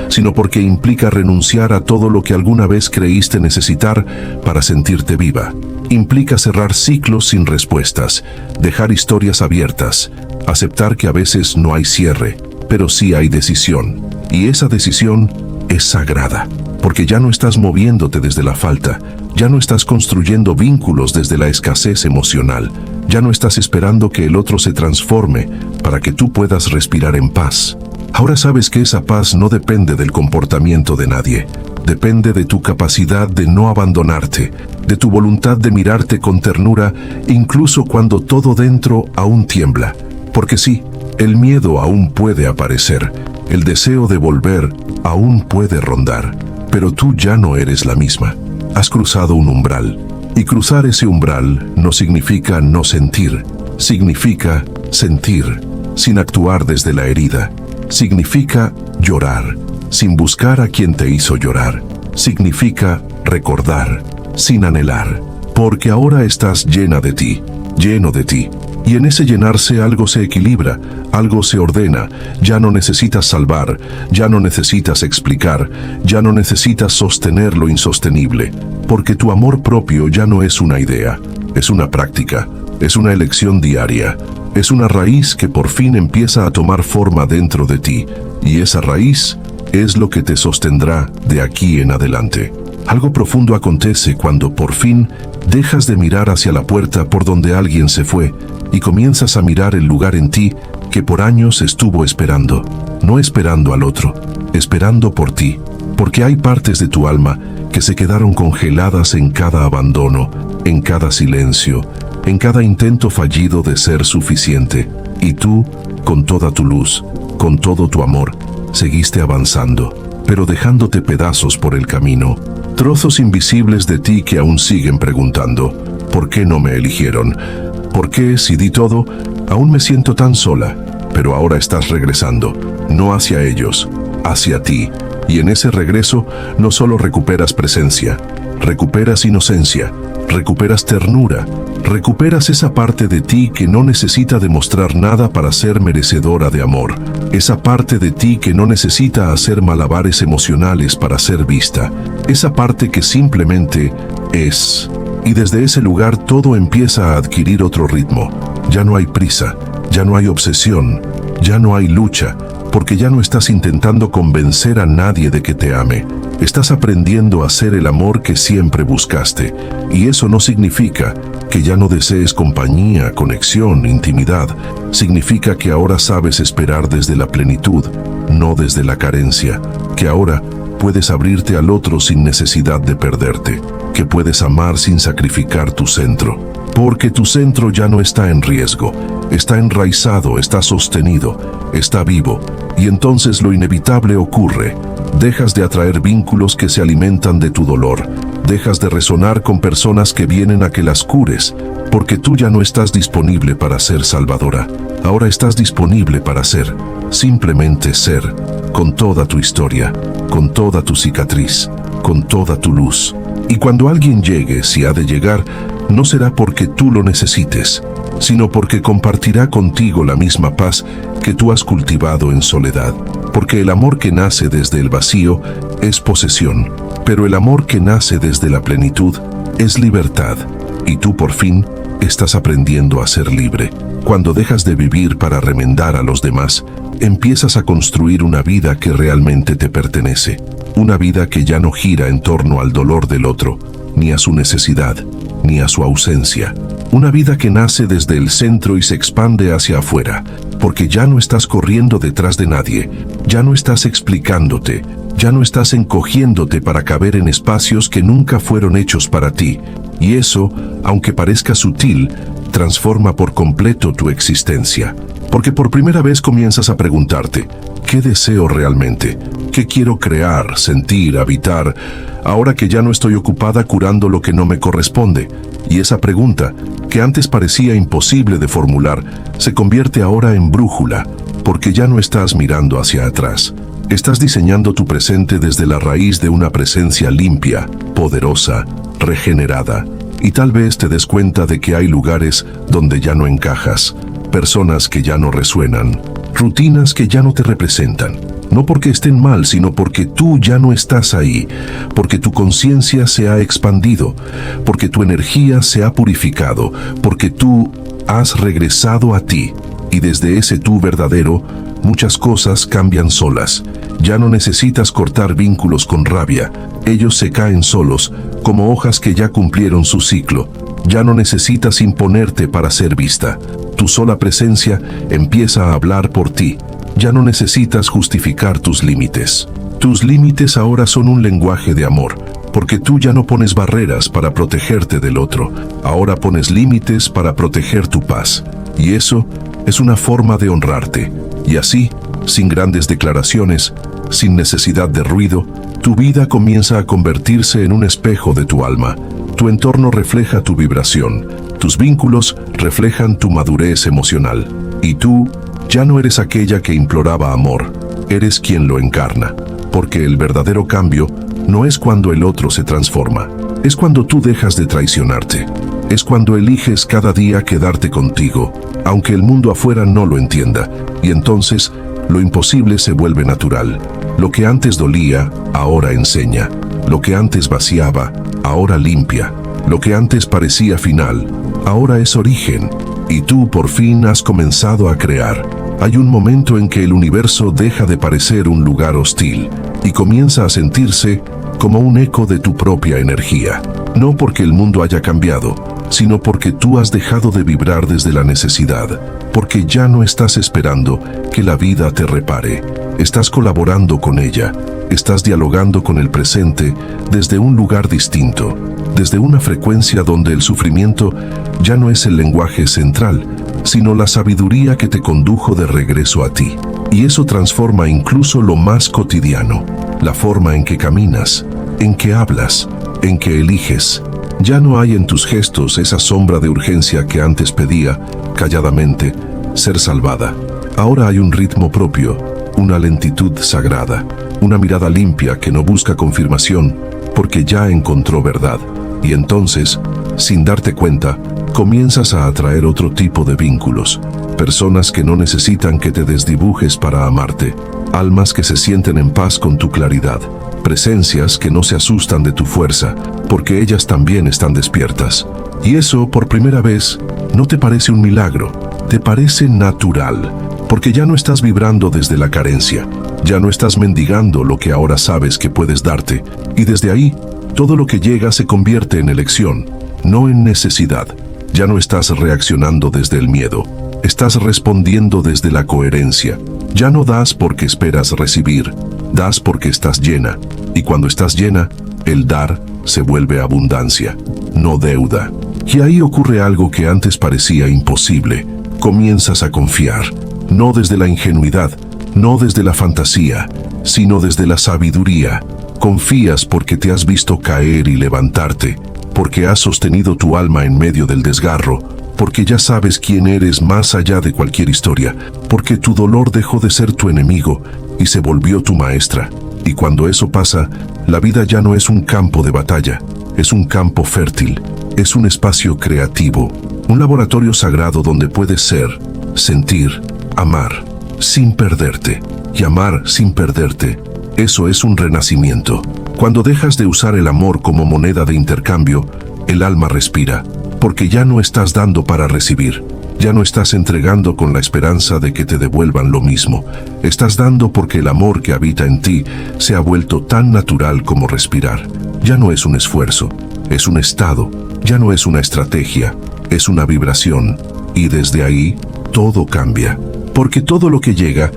sino porque implica renunciar a todo lo que alguna vez creíste necesitar para sentirte viva. Implica cerrar ciclos sin respuestas, dejar historias abiertas, aceptar que a veces no hay cierre, pero sí hay decisión. Y esa decisión es sagrada, porque ya no estás moviéndote desde la falta, ya no estás construyendo vínculos desde la escasez emocional, ya no estás esperando que el otro se transforme para que tú puedas respirar en paz. Ahora sabes que esa paz no depende del comportamiento de nadie, depende de tu capacidad de no abandonarte, de tu voluntad de mirarte con ternura, incluso cuando todo dentro aún tiembla. Porque sí, el miedo aún puede aparecer, el deseo de volver aún puede rondar, pero tú ya no eres la misma. Has cruzado un umbral, y cruzar ese umbral no significa no sentir, significa sentir, sin actuar desde la herida. Significa llorar, sin buscar a quien te hizo llorar. Significa recordar, sin anhelar, porque ahora estás llena de ti, lleno de ti. Y en ese llenarse algo se equilibra, algo se ordena, ya no necesitas salvar, ya no necesitas explicar, ya no necesitas sostener lo insostenible, porque tu amor propio ya no es una idea, es una práctica, es una elección diaria, es una raíz que por fin empieza a tomar forma dentro de ti, y esa raíz es lo que te sostendrá de aquí en adelante. Algo profundo acontece cuando por fin dejas de mirar hacia la puerta por donde alguien se fue y comienzas a mirar el lugar en ti que por años estuvo esperando, no esperando al otro, esperando por ti, porque hay partes de tu alma que se quedaron congeladas en cada abandono, en cada silencio, en cada intento fallido de ser suficiente, y tú, con toda tu luz, con todo tu amor, seguiste avanzando, pero dejándote pedazos por el camino, trozos invisibles de ti que aún siguen preguntando, ¿por qué no me eligieron? ¿Por qué, si di todo, aún me siento tan sola? Pero ahora estás regresando, no hacia ellos, hacia ti, y en ese regreso no solo recuperas presencia, recuperas inocencia, recuperas ternura, recuperas esa parte de ti que no necesita demostrar nada para ser merecedora de amor, esa parte de ti que no necesita hacer malabares emocionales para ser vista, esa parte que simplemente es. Y desde ese lugar todo empieza a adquirir otro ritmo. Ya no hay prisa, ya no hay obsesión, ya no hay lucha, porque ya no estás intentando convencer a nadie de que te ame. Estás aprendiendo a ser el amor que siempre buscaste, y eso no significa que ya no desees compañía, conexión, intimidad. Significa que ahora sabes esperar desde la plenitud, no desde la carencia, que ahora puedes abrirte al otro sin necesidad de perderte, que puedes amar sin sacrificar tu centro, porque tu centro ya no está en riesgo, está enraizado, está sostenido, está vivo, y entonces lo inevitable ocurre. Dejas de atraer vínculos que se alimentan de tu dolor, dejas de resonar con personas que vienen a que las cures, porque tú ya no estás disponible para ser salvadora, ahora estás disponible para ser, simplemente ser, con toda tu historia, con toda tu cicatriz, con toda tu luz. Y cuando alguien llegue, si ha de llegar, no será porque tú lo necesites, sino porque compartirá contigo la misma paz que tú has cultivado en soledad. Porque el amor que nace desde el vacío es posesión, pero el amor que nace desde la plenitud es libertad. Y tú por fin estás aprendiendo a ser libre. Cuando dejas de vivir para remendar a los demás, empiezas a construir una vida que realmente te pertenece. Una vida que ya no gira en torno al dolor del otro, ni a su necesidad, ni a su ausencia. Una vida que nace desde el centro y se expande hacia afuera, porque ya no estás corriendo detrás de nadie, ya no estás explicándote, ya no estás encogiéndote para caber en espacios que nunca fueron hechos para ti. Y eso, aunque parezca sutil, transforma por completo tu existencia. Porque por primera vez comienzas a preguntarte, ¿qué deseo realmente? ¿Qué quiero crear, sentir, habitar, ahora que ya no estoy ocupada curando lo que no me corresponde? Y esa pregunta, que antes parecía imposible de formular, se convierte ahora en brújula, porque ya no estás mirando hacia atrás. Estás diseñando tu presente desde la raíz de una presencia limpia, poderosa, regenerada. Y tal vez te des cuenta de que hay lugares donde ya no encajas, personas que ya no resuenan, rutinas que ya no te representan. No porque estén mal, sino porque tú ya no estás ahí, porque tu conciencia se ha expandido, porque tu energía se ha purificado, porque tú has regresado a ti. Y desde ese tú verdadero, muchas cosas cambian solas. Ya no necesitas cortar vínculos con rabia, ellos se caen solos, como hojas que ya cumplieron su ciclo. Ya no necesitas imponerte para ser vista. Tu sola presencia empieza a hablar por ti. Ya no necesitas justificar tus límites. Tus límites ahora son un lenguaje de amor, porque tú ya no pones barreras para protegerte del otro. Ahora pones límites para proteger tu paz. Y eso es una forma de honrarte. Y así, sin grandes declaraciones, sin necesidad de ruido, tu vida comienza a convertirse en un espejo de tu alma. Tu entorno refleja tu vibración, tus vínculos reflejan tu madurez emocional. Y tú ya no eres aquella que imploraba amor, eres quien lo encarna. Porque el verdadero cambio no es cuando el otro se transforma, es cuando tú dejas de traicionarte. Es cuando eliges cada día quedarte contigo, aunque el mundo afuera no lo entienda, y entonces lo imposible se vuelve natural. Lo que antes dolía, ahora enseña. Lo que antes vaciaba, ahora limpia. Lo que antes parecía final, ahora es origen. Y tú por fin has comenzado a crear. Hay un momento en que el universo deja de parecer un lugar hostil y comienza a sentirse como un eco de tu propia energía. No porque el mundo haya cambiado, sino porque tú has dejado de vibrar desde la necesidad, porque ya no estás esperando que la vida te repare. Estás colaborando con ella, estás dialogando con el presente desde un lugar distinto, desde una frecuencia donde el sufrimiento ya no es el lenguaje central, sino la sabiduría que te condujo de regreso a ti. Y eso transforma incluso lo más cotidiano, la forma en que caminas, en que hablas, en que eliges. Ya no hay en tus gestos esa sombra de urgencia que antes pedía, calladamente, ser salvada. Ahora hay un ritmo propio, una lentitud sagrada, una mirada limpia que no busca confirmación, porque ya encontró verdad. Y entonces, sin darte cuenta, comienzas a atraer otro tipo de vínculos. Personas que no necesitan que te desdibujes para amarte. Almas que se sienten en paz con tu claridad. Presencias que no se asustan de tu fuerza, porque ellas también están despiertas. Y eso, por primera vez, no te parece un milagro, te parece natural, porque ya no estás vibrando desde la carencia, ya no estás mendigando lo que ahora sabes que puedes darte, y desde ahí, todo lo que llega se convierte en elección, no en necesidad. Ya no estás reaccionando desde el miedo, estás respondiendo desde la coherencia. Ya no das porque esperas recibir, das porque estás llena, y cuando estás llena, el dar se vuelve abundancia, no deuda. Y ahí ocurre algo que antes parecía imposible. Comienzas a confiar, no desde la ingenuidad, no desde la fantasía, sino desde la sabiduría. Confías porque te has visto caer y levantarte, porque has sostenido tu alma en medio del desgarro, porque ya sabes quién eres más allá de cualquier historia, porque tu dolor dejó de ser tu enemigo y se volvió tu maestra. Y cuando eso pasa, la vida ya no es un campo de batalla, es un campo fértil, es un espacio creativo, un laboratorio sagrado donde puedes ser, sentir, amar, sin perderte. Y amar sin perderte, eso es un renacimiento. Cuando dejas de usar el amor como moneda de intercambio, el alma respira, porque ya no estás dando para recibir, ya no estás entregando con la esperanza de que te devuelvan lo mismo. Estás dando porque el amor que habita en ti se ha vuelto tan natural como respirar. Ya no es un esfuerzo, es un estado, ya no es una estrategia, es una vibración, y desde ahí todo cambia, porque todo lo que llega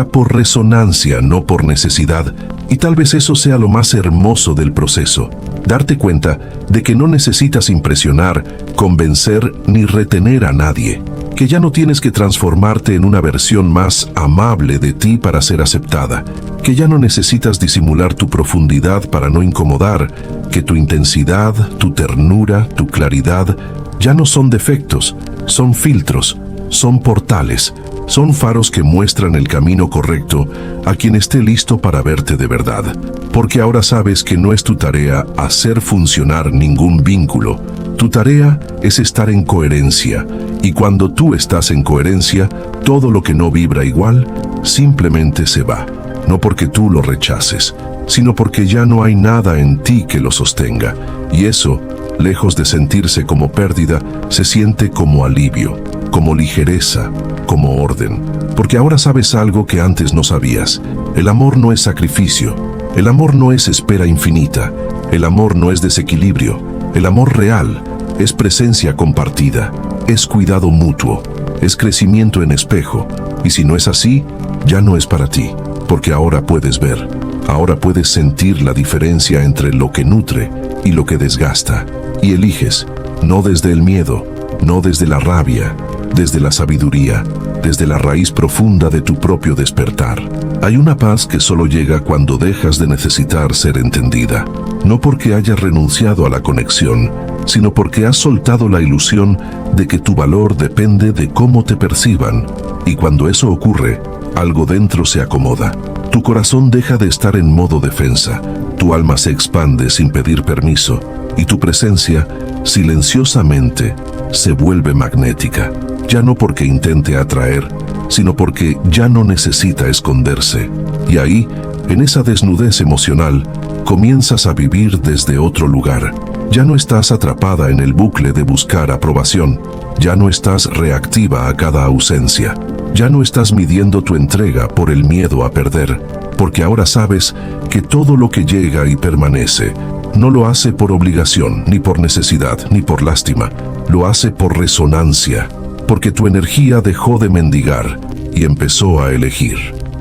por resonancia, no por necesidad, y tal vez eso sea lo más hermoso del proceso, darte cuenta de que no necesitas impresionar, convencer ni retener a nadie, que ya no tienes que transformarte en una versión más amable de ti para ser aceptada, que ya no necesitas disimular tu profundidad para no incomodar, que tu intensidad, tu ternura, tu claridad ya no son defectos, son filtros, son portales, son faros que muestran el camino correcto a quien esté listo para verte de verdad. Porque ahora sabes que no es tu tarea hacer funcionar ningún vínculo. Tu tarea es estar en coherencia. Y cuando tú estás en coherencia, todo lo que no vibra igual, simplemente se va. No porque tú lo rechaces, sino porque ya no hay nada en ti que lo sostenga. Y eso, lejos de sentirse como pérdida, se siente como alivio, como ligereza, como orden. Porque ahora sabes algo que antes no sabías. El amor no es sacrificio. El amor no es espera infinita. El amor no es desequilibrio. El amor real es presencia compartida. Es cuidado mutuo. Es crecimiento en espejo. Y si no es así, ya no es para ti. Porque ahora puedes ver. Ahora puedes sentir la diferencia entre lo que nutre y lo que desgasta. Y eliges, no desde el miedo, no desde la rabia, desde la sabiduría, desde la raíz profunda de tu propio despertar. Hay una paz que solo llega cuando dejas de necesitar ser entendida, no porque hayas renunciado a la conexión, sino porque has soltado la ilusión de que tu valor depende de cómo te perciban. Y cuando eso ocurre, algo dentro se acomoda. Tu corazón deja de estar en modo defensa, tu alma se expande sin pedir permiso, y tu presencia silenciosamente, se vuelve magnética. Ya no porque intente atraer, sino porque ya no necesita esconderse. Y ahí, en esa desnudez emocional, comienzas a vivir desde otro lugar. Ya no estás atrapada en el bucle de buscar aprobación. Ya no estás reactiva a cada ausencia. Ya no estás midiendo tu entrega por el miedo a perder, porque ahora sabes que todo lo que llega y permanece no lo hace por obligación, ni por necesidad, ni por lástima. Lo hace por resonancia, porque tu energía dejó de mendigar y empezó a elegir.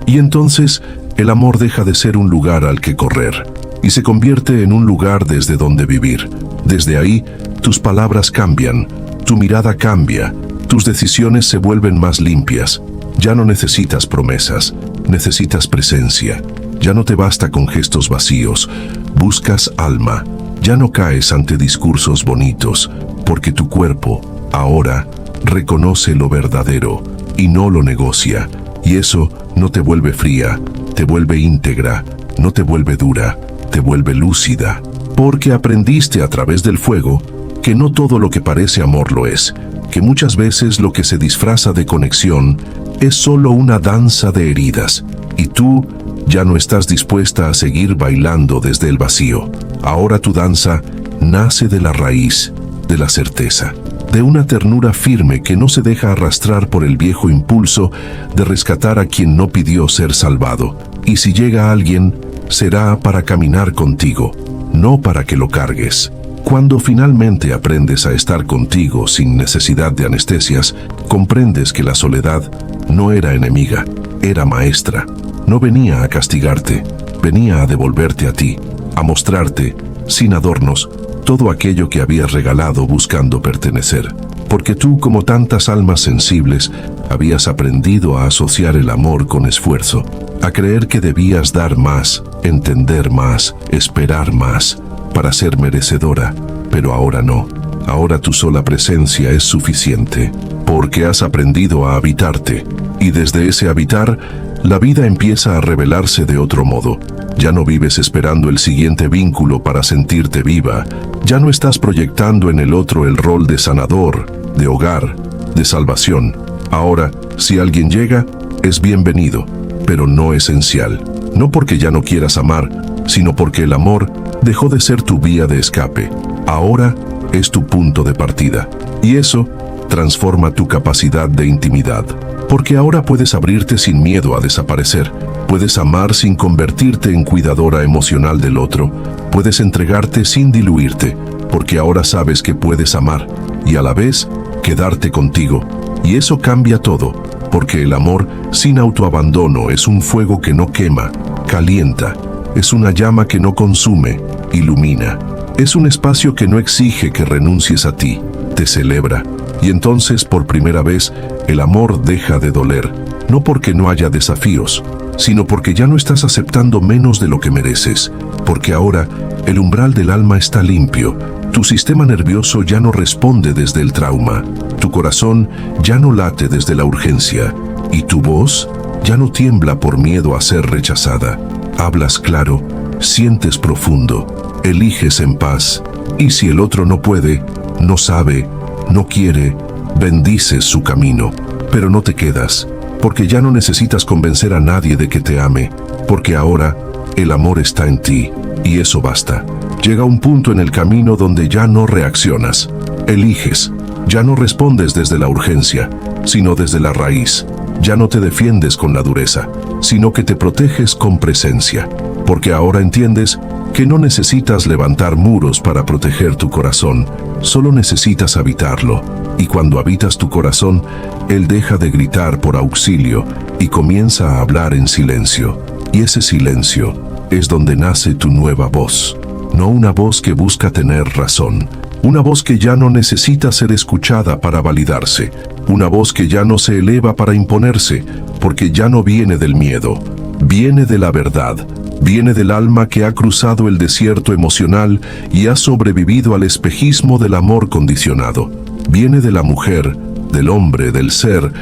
Y entonces, el amor deja de ser un lugar al que correr y se convierte en un lugar desde donde vivir. Desde ahí, tus palabras cambian, tu mirada cambia, tus decisiones se vuelven más limpias. Ya no necesitas promesas, necesitas presencia. Ya no te basta con gestos vacíos, buscas alma. Ya no caes ante discursos bonitos, porque tu cuerpo, ahora, reconoce lo verdadero y no lo negocia. Y eso no te vuelve fría, te vuelve íntegra, no te vuelve dura, te vuelve lúcida. Porque aprendiste a través del fuego que no todo lo que parece amor lo es, que muchas veces lo que se disfraza de conexión es solo una danza de heridas, y tú ya no estás dispuesta a seguir bailando desde el vacío. Ahora tu danza nace de la raíz, de la certeza, de una ternura firme que no se deja arrastrar por el viejo impulso de rescatar a quien no pidió ser salvado. Y si llega alguien, será para caminar contigo, no para que lo cargues. Cuando finalmente aprendes a estar contigo sin necesidad de anestesias, comprendes que la soledad no era enemiga, era maestra. No venía a castigarte, venía a devolverte a ti, a mostrarte, sin adornos, todo aquello que habías regalado buscando pertenecer. Porque tú, como tantas almas sensibles, habías aprendido a asociar el amor con esfuerzo, a creer que debías dar más, entender más, esperar más, para ser merecedora. Pero ahora no. Ahora tu sola presencia es suficiente, porque has aprendido a habitarte, y desde ese habitar, la vida empieza a revelarse de otro modo. Ya no vives esperando el siguiente vínculo para sentirte viva. Ya no estás proyectando en el otro el rol de sanador, de hogar, de salvación. Ahora, si alguien llega, es bienvenido, pero no esencial. No porque ya no quieras amar, sino porque el amor dejó de ser tu vía de escape. Ahora es tu punto de partida. Y eso transforma tu capacidad de intimidad. Porque ahora puedes abrirte sin miedo a desaparecer. Puedes amar sin convertirte en cuidadora emocional del otro. Puedes entregarte sin diluirte, porque ahora sabes que puedes amar y a la vez quedarte contigo. Y eso cambia todo, porque el amor sin autoabandono es un fuego que no quema, calienta. Es una llama que no consume, ilumina. Es un espacio que no exige que renuncies a ti, te celebra. Y entonces, por primera vez, el amor deja de doler, no porque no haya desafíos, sino porque ya no estás aceptando menos de lo que mereces, porque ahora el umbral del alma está limpio, tu sistema nervioso ya no responde desde el trauma, tu corazón ya no late desde la urgencia, y tu voz ya no tiembla por miedo a ser rechazada. Hablas claro, sientes profundo, eliges en paz, y si el otro no puede, no sabe, no quiere, bendices su camino, pero no te quedas, porque ya no necesitas convencer a nadie de que te ame, porque ahora el amor está en ti, y eso basta. Llega un punto en el camino donde ya no reaccionas, eliges, ya no respondes desde la urgencia, sino desde la raíz, ya no te defiendes con la dureza, sino que te proteges con presencia, porque ahora entiendes que no necesitas levantar muros para proteger tu corazón, solo necesitas habitarlo, y cuando habitas tu corazón, él deja de gritar por auxilio y comienza a hablar en silencio, y ese silencio es donde nace tu nueva voz, no una voz que busca tener razón, una voz que ya no necesita ser escuchada para validarse, una voz que ya no se eleva para imponerse, porque ya no viene del miedo, viene de la verdad. Viene del alma que ha cruzado el desierto emocional y ha sobrevivido al espejismo del amor condicionado. Viene de la mujer, del hombre, del ser,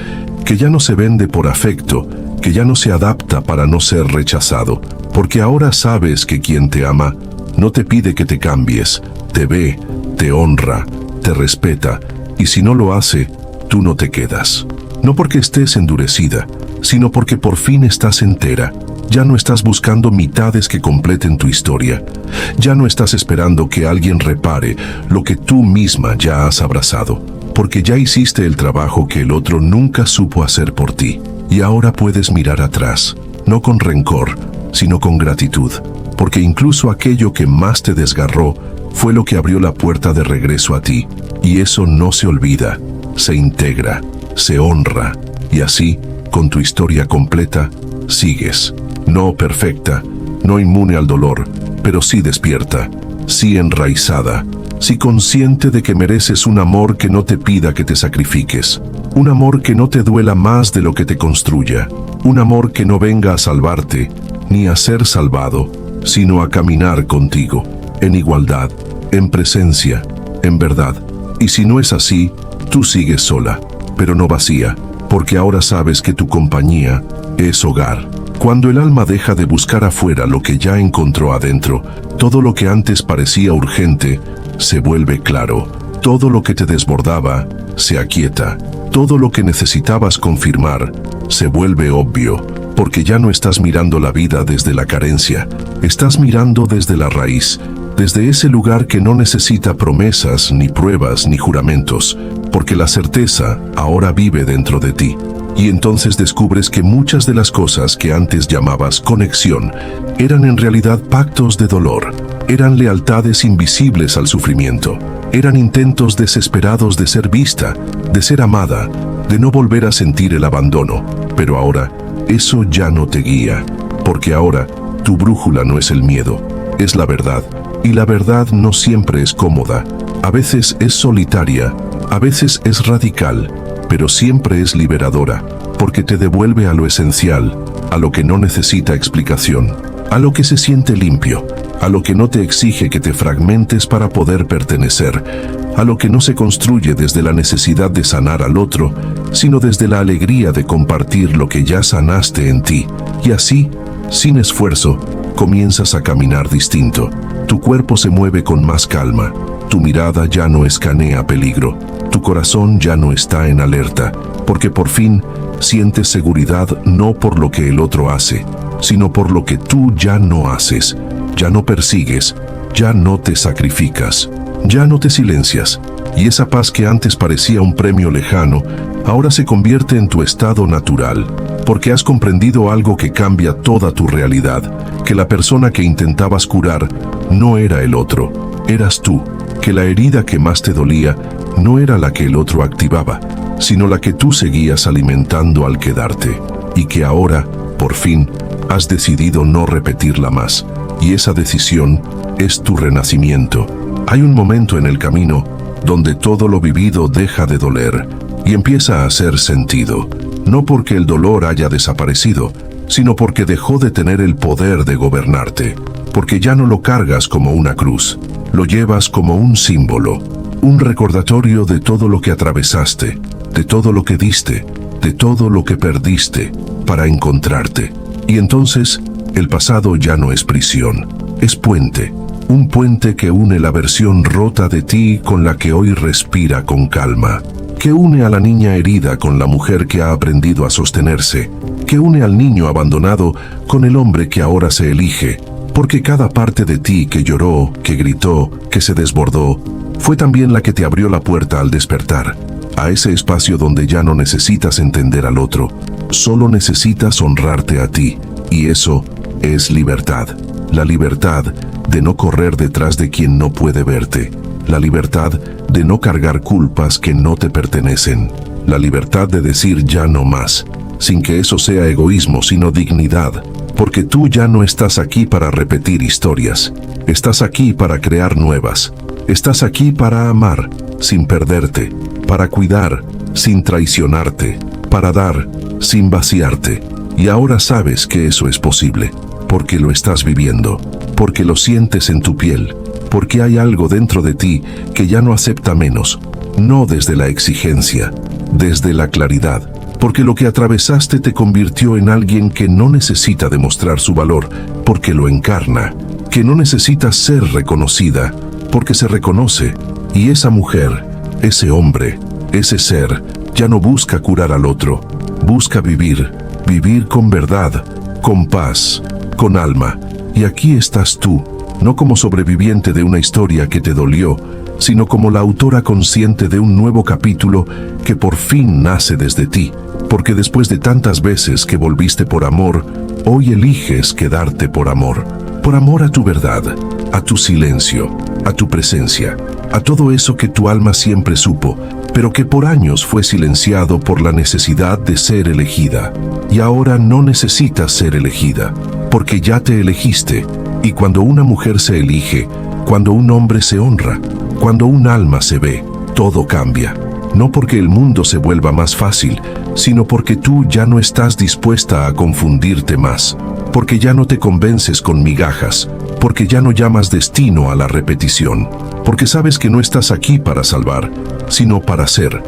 que ya no se vende por afecto, que ya no se adapta para no ser rechazado. Porque ahora sabes que quien te ama no te pide que te cambies, te ve, te honra, te respeta, y si no lo hace, tú no te quedas. No porque estés endurecida, sino porque por fin estás entera. Ya no estás buscando mitades que completen tu historia. Ya no estás esperando que alguien repare lo que tú misma ya has abrazado, porque ya hiciste el trabajo que el otro nunca supo hacer por ti. Y ahora puedes mirar atrás, no con rencor, sino con gratitud, porque incluso aquello que más te desgarró fue lo que abrió la puerta de regreso a ti. Y eso no se olvida, se integra, se honra, y así, con tu historia completa, sigues. No perfecta, no inmune al dolor, pero sí despierta, sí enraizada, sí consciente de que mereces un amor que no te pida que te sacrifiques, un amor que no te duela más de lo que te construya, un amor que no venga a salvarte, ni a ser salvado, sino a caminar contigo, en igualdad, en presencia, en verdad. Y si no es así, tú sigues sola, pero no vacía, porque ahora sabes que tu compañía es hogar. Cuando el alma deja de buscar afuera lo que ya encontró adentro, todo lo que antes parecía urgente se vuelve claro. Todo lo que te desbordaba se aquieta. Todo lo que necesitabas confirmar se vuelve obvio, porque ya no estás mirando la vida desde la carencia, estás mirando desde la raíz, desde ese lugar que no necesita promesas, ni pruebas, ni juramentos, porque la certeza ahora vive dentro de ti. Y entonces descubres que muchas de las cosas que antes llamabas conexión eran en realidad pactos de dolor, eran lealtades invisibles al sufrimiento, eran intentos desesperados de ser vista, de ser amada, de no volver a sentir el abandono. Pero ahora, eso ya no te guía, porque ahora tu brújula no es el miedo, es la verdad, y la verdad no siempre es cómoda, a veces es solitaria, a veces es radical, pero siempre es liberadora, porque te devuelve a lo esencial, a lo que no necesita explicación, a lo que se siente limpio, a lo que no te exige que te fragmentes para poder pertenecer, a lo que no se construye desde la necesidad de sanar al otro, sino desde la alegría de compartir lo que ya sanaste en ti. Y así, sin esfuerzo, comienzas a caminar distinto. Tu cuerpo se mueve con más calma, tu mirada ya no escanea peligro, tu corazón ya no está en alerta, porque por fin sientes seguridad no por lo que el otro hace, sino por lo que tú ya no haces, ya no persigues, ya no te sacrificas, ya no te silencias, y esa paz que antes parecía un premio lejano, ahora se convierte en tu estado natural, porque has comprendido algo que cambia toda tu realidad, que la persona que intentabas curar no era el otro, eras tú, que la herida que más te dolía no era la que el otro activaba, sino la que tú seguías alimentando al quedarte, y que ahora, por fin, has decidido no repetirla más, y esa decisión es tu renacimiento. Hay un momento en el camino donde todo lo vivido deja de doler y empieza a hacer sentido, no porque el dolor haya desaparecido, sino porque dejó de tener el poder de gobernarte, porque ya no lo cargas como una cruz, lo llevas como un símbolo, un recordatorio de todo lo que atravesaste, de todo lo que diste, de todo lo que perdiste para encontrarte. Y entonces, el pasado ya no es prisión, es puente, un puente que une la versión rota de ti con la que hoy respira con calma, que une a la niña herida con la mujer que ha aprendido a sostenerse, que une al niño abandonado con el hombre que ahora se elige, porque cada parte de ti que lloró, que gritó, que se desbordó, fue también la que te abrió la puerta al despertar, a ese espacio donde ya no necesitas entender al otro, solo necesitas honrarte a ti, y eso es libertad. La libertad de no correr detrás de quien no puede verte, la libertad de no cargar culpas que no te pertenecen, la libertad de decir ya no más, sin que eso sea egoísmo sino dignidad, porque tú ya no estás aquí para repetir historias, estás aquí para crear nuevas, estás aquí para amar sin perderte, para cuidar sin traicionarte, para dar sin vaciarte, y ahora sabes que eso es posible, porque lo estás viviendo, porque lo sientes en tu piel, porque hay algo dentro de ti que ya no acepta menos, no desde la exigencia, desde la claridad, porque lo que atravesaste te convirtió en alguien que no necesita demostrar su valor, porque lo encarna, que no necesita ser reconocida, porque se reconoce, Y esa mujer, ese hombre, ese ser, ya no busca curar al otro, busca vivir, vivir con verdad, con paz, con alma. Y aquí estás tú, no como sobreviviente de una historia que te dolió, sino como la autora consciente de un nuevo capítulo que por fin nace desde ti, porque después de tantas veces que volviste por amor, hoy eliges quedarte por amor a tu verdad, a tu silencio, a tu presencia, a todo eso que tu alma siempre supo, pero que por años fue silenciado por la necesidad de ser elegida. Y ahora no necesitas ser elegida, porque ya te elegiste. Y cuando una mujer se elige, cuando un hombre se honra, cuando un alma se ve, todo cambia. No porque el mundo se vuelva más fácil, sino porque tú ya no estás dispuesta a confundirte más, porque ya no te convences con migajas, porque ya no llamas destino a la repetición, porque sabes que no estás aquí para salvar, sino para ser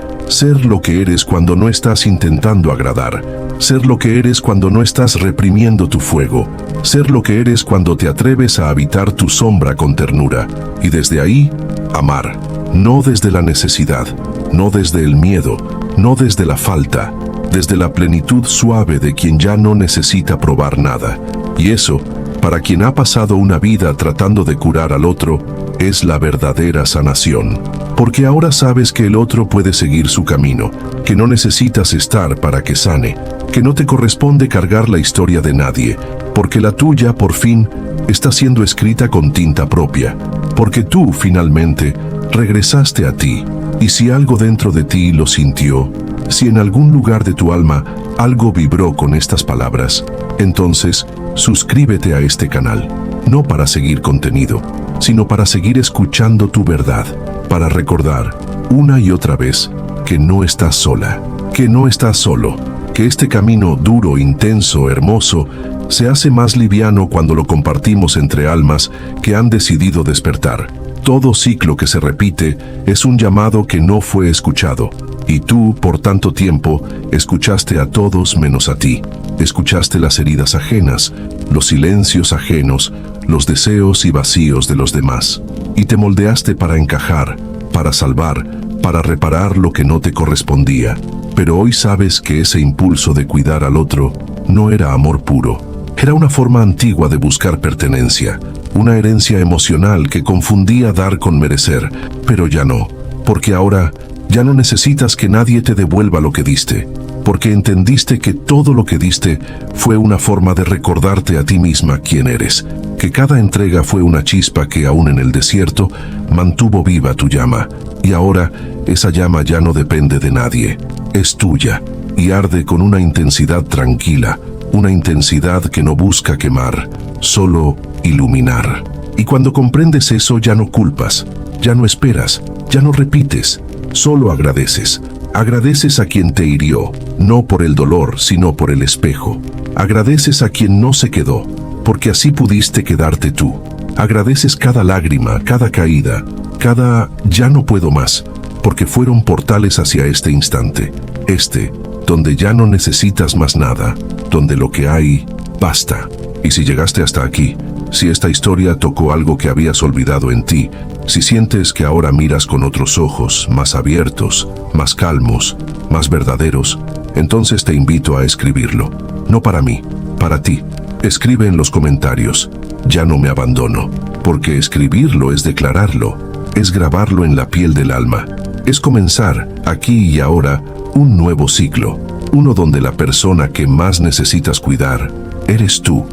lo que eres cuando no estás intentando agradar, ser lo que eres cuando no estás reprimiendo tu fuego, ser lo que eres cuando te atreves a habitar tu sombra con ternura, y desde ahí, amar, no desde la necesidad, no desde el miedo, no desde la falta, desde la plenitud suave de quien ya no necesita probar nada. Y eso, para quien ha pasado una vida tratando de curar al otro, es la verdadera sanación. Porque ahora sabes que el otro puede seguir su camino, que no necesitas estar para que sane, que no te corresponde cargar la historia de nadie, porque la tuya, por fin, está siendo escrita con tinta propia, porque tú, finalmente, regresaste a ti. Y si algo dentro de ti lo sintió, si en algún lugar de tu alma algo vibró con estas palabras, entonces suscríbete a este canal, no para seguir contenido, sino para seguir escuchando tu verdad, para recordar una y otra vez que no estás sola, que no estás solo, que este camino duro, intenso, hermoso, se hace más liviano cuando lo compartimos entre almas que han decidido despertar. Todo ciclo que se repite es un llamado que no fue escuchado, y tú, por tanto tiempo, escuchaste a todos menos a ti. Escuchaste las heridas ajenas, los silencios ajenos, los deseos y vacíos de los demás, y te moldeaste para encajar, para salvar, para reparar lo que no te correspondía. Pero hoy sabes que ese impulso de cuidar al otro no era amor puro. Era una forma antigua de buscar pertenencia, una herencia emocional que confundía dar con merecer, pero ya no, porque ahora ya no necesitas que nadie te devuelva lo que diste, porque entendiste que todo lo que diste fue una forma de recordarte a ti misma quién eres, que cada entrega fue una chispa que aún en el desierto mantuvo viva tu llama, y ahora esa llama ya no depende de nadie, es tuya, y arde con una intensidad tranquila, una intensidad que no busca quemar, solo iluminar. Y cuando comprendes eso ya no culpas, ya no esperas, ya no repites, solo agradeces. Agradeces a quien te hirió, no por el dolor, sino por el espejo. Agradeces a quien no se quedó, porque así pudiste quedarte tú. Agradeces cada lágrima, cada caída, cada ya no puedo más, porque fueron portales hacia este instante, donde ya no necesitas más nada, donde lo que hay, basta. Y si llegaste hasta aquí, si esta historia tocó algo que habías olvidado en ti, si sientes que ahora miras con otros ojos, más abiertos, más calmos, más verdaderos, entonces te invito a escribirlo. No para mí, para ti. Escribe en los comentarios, ya no me abandono, porque escribirlo es declararlo, es grabarlo en la piel del alma, es comenzar, aquí y ahora, un nuevo ciclo, uno donde la persona que más necesitas cuidar, eres tú.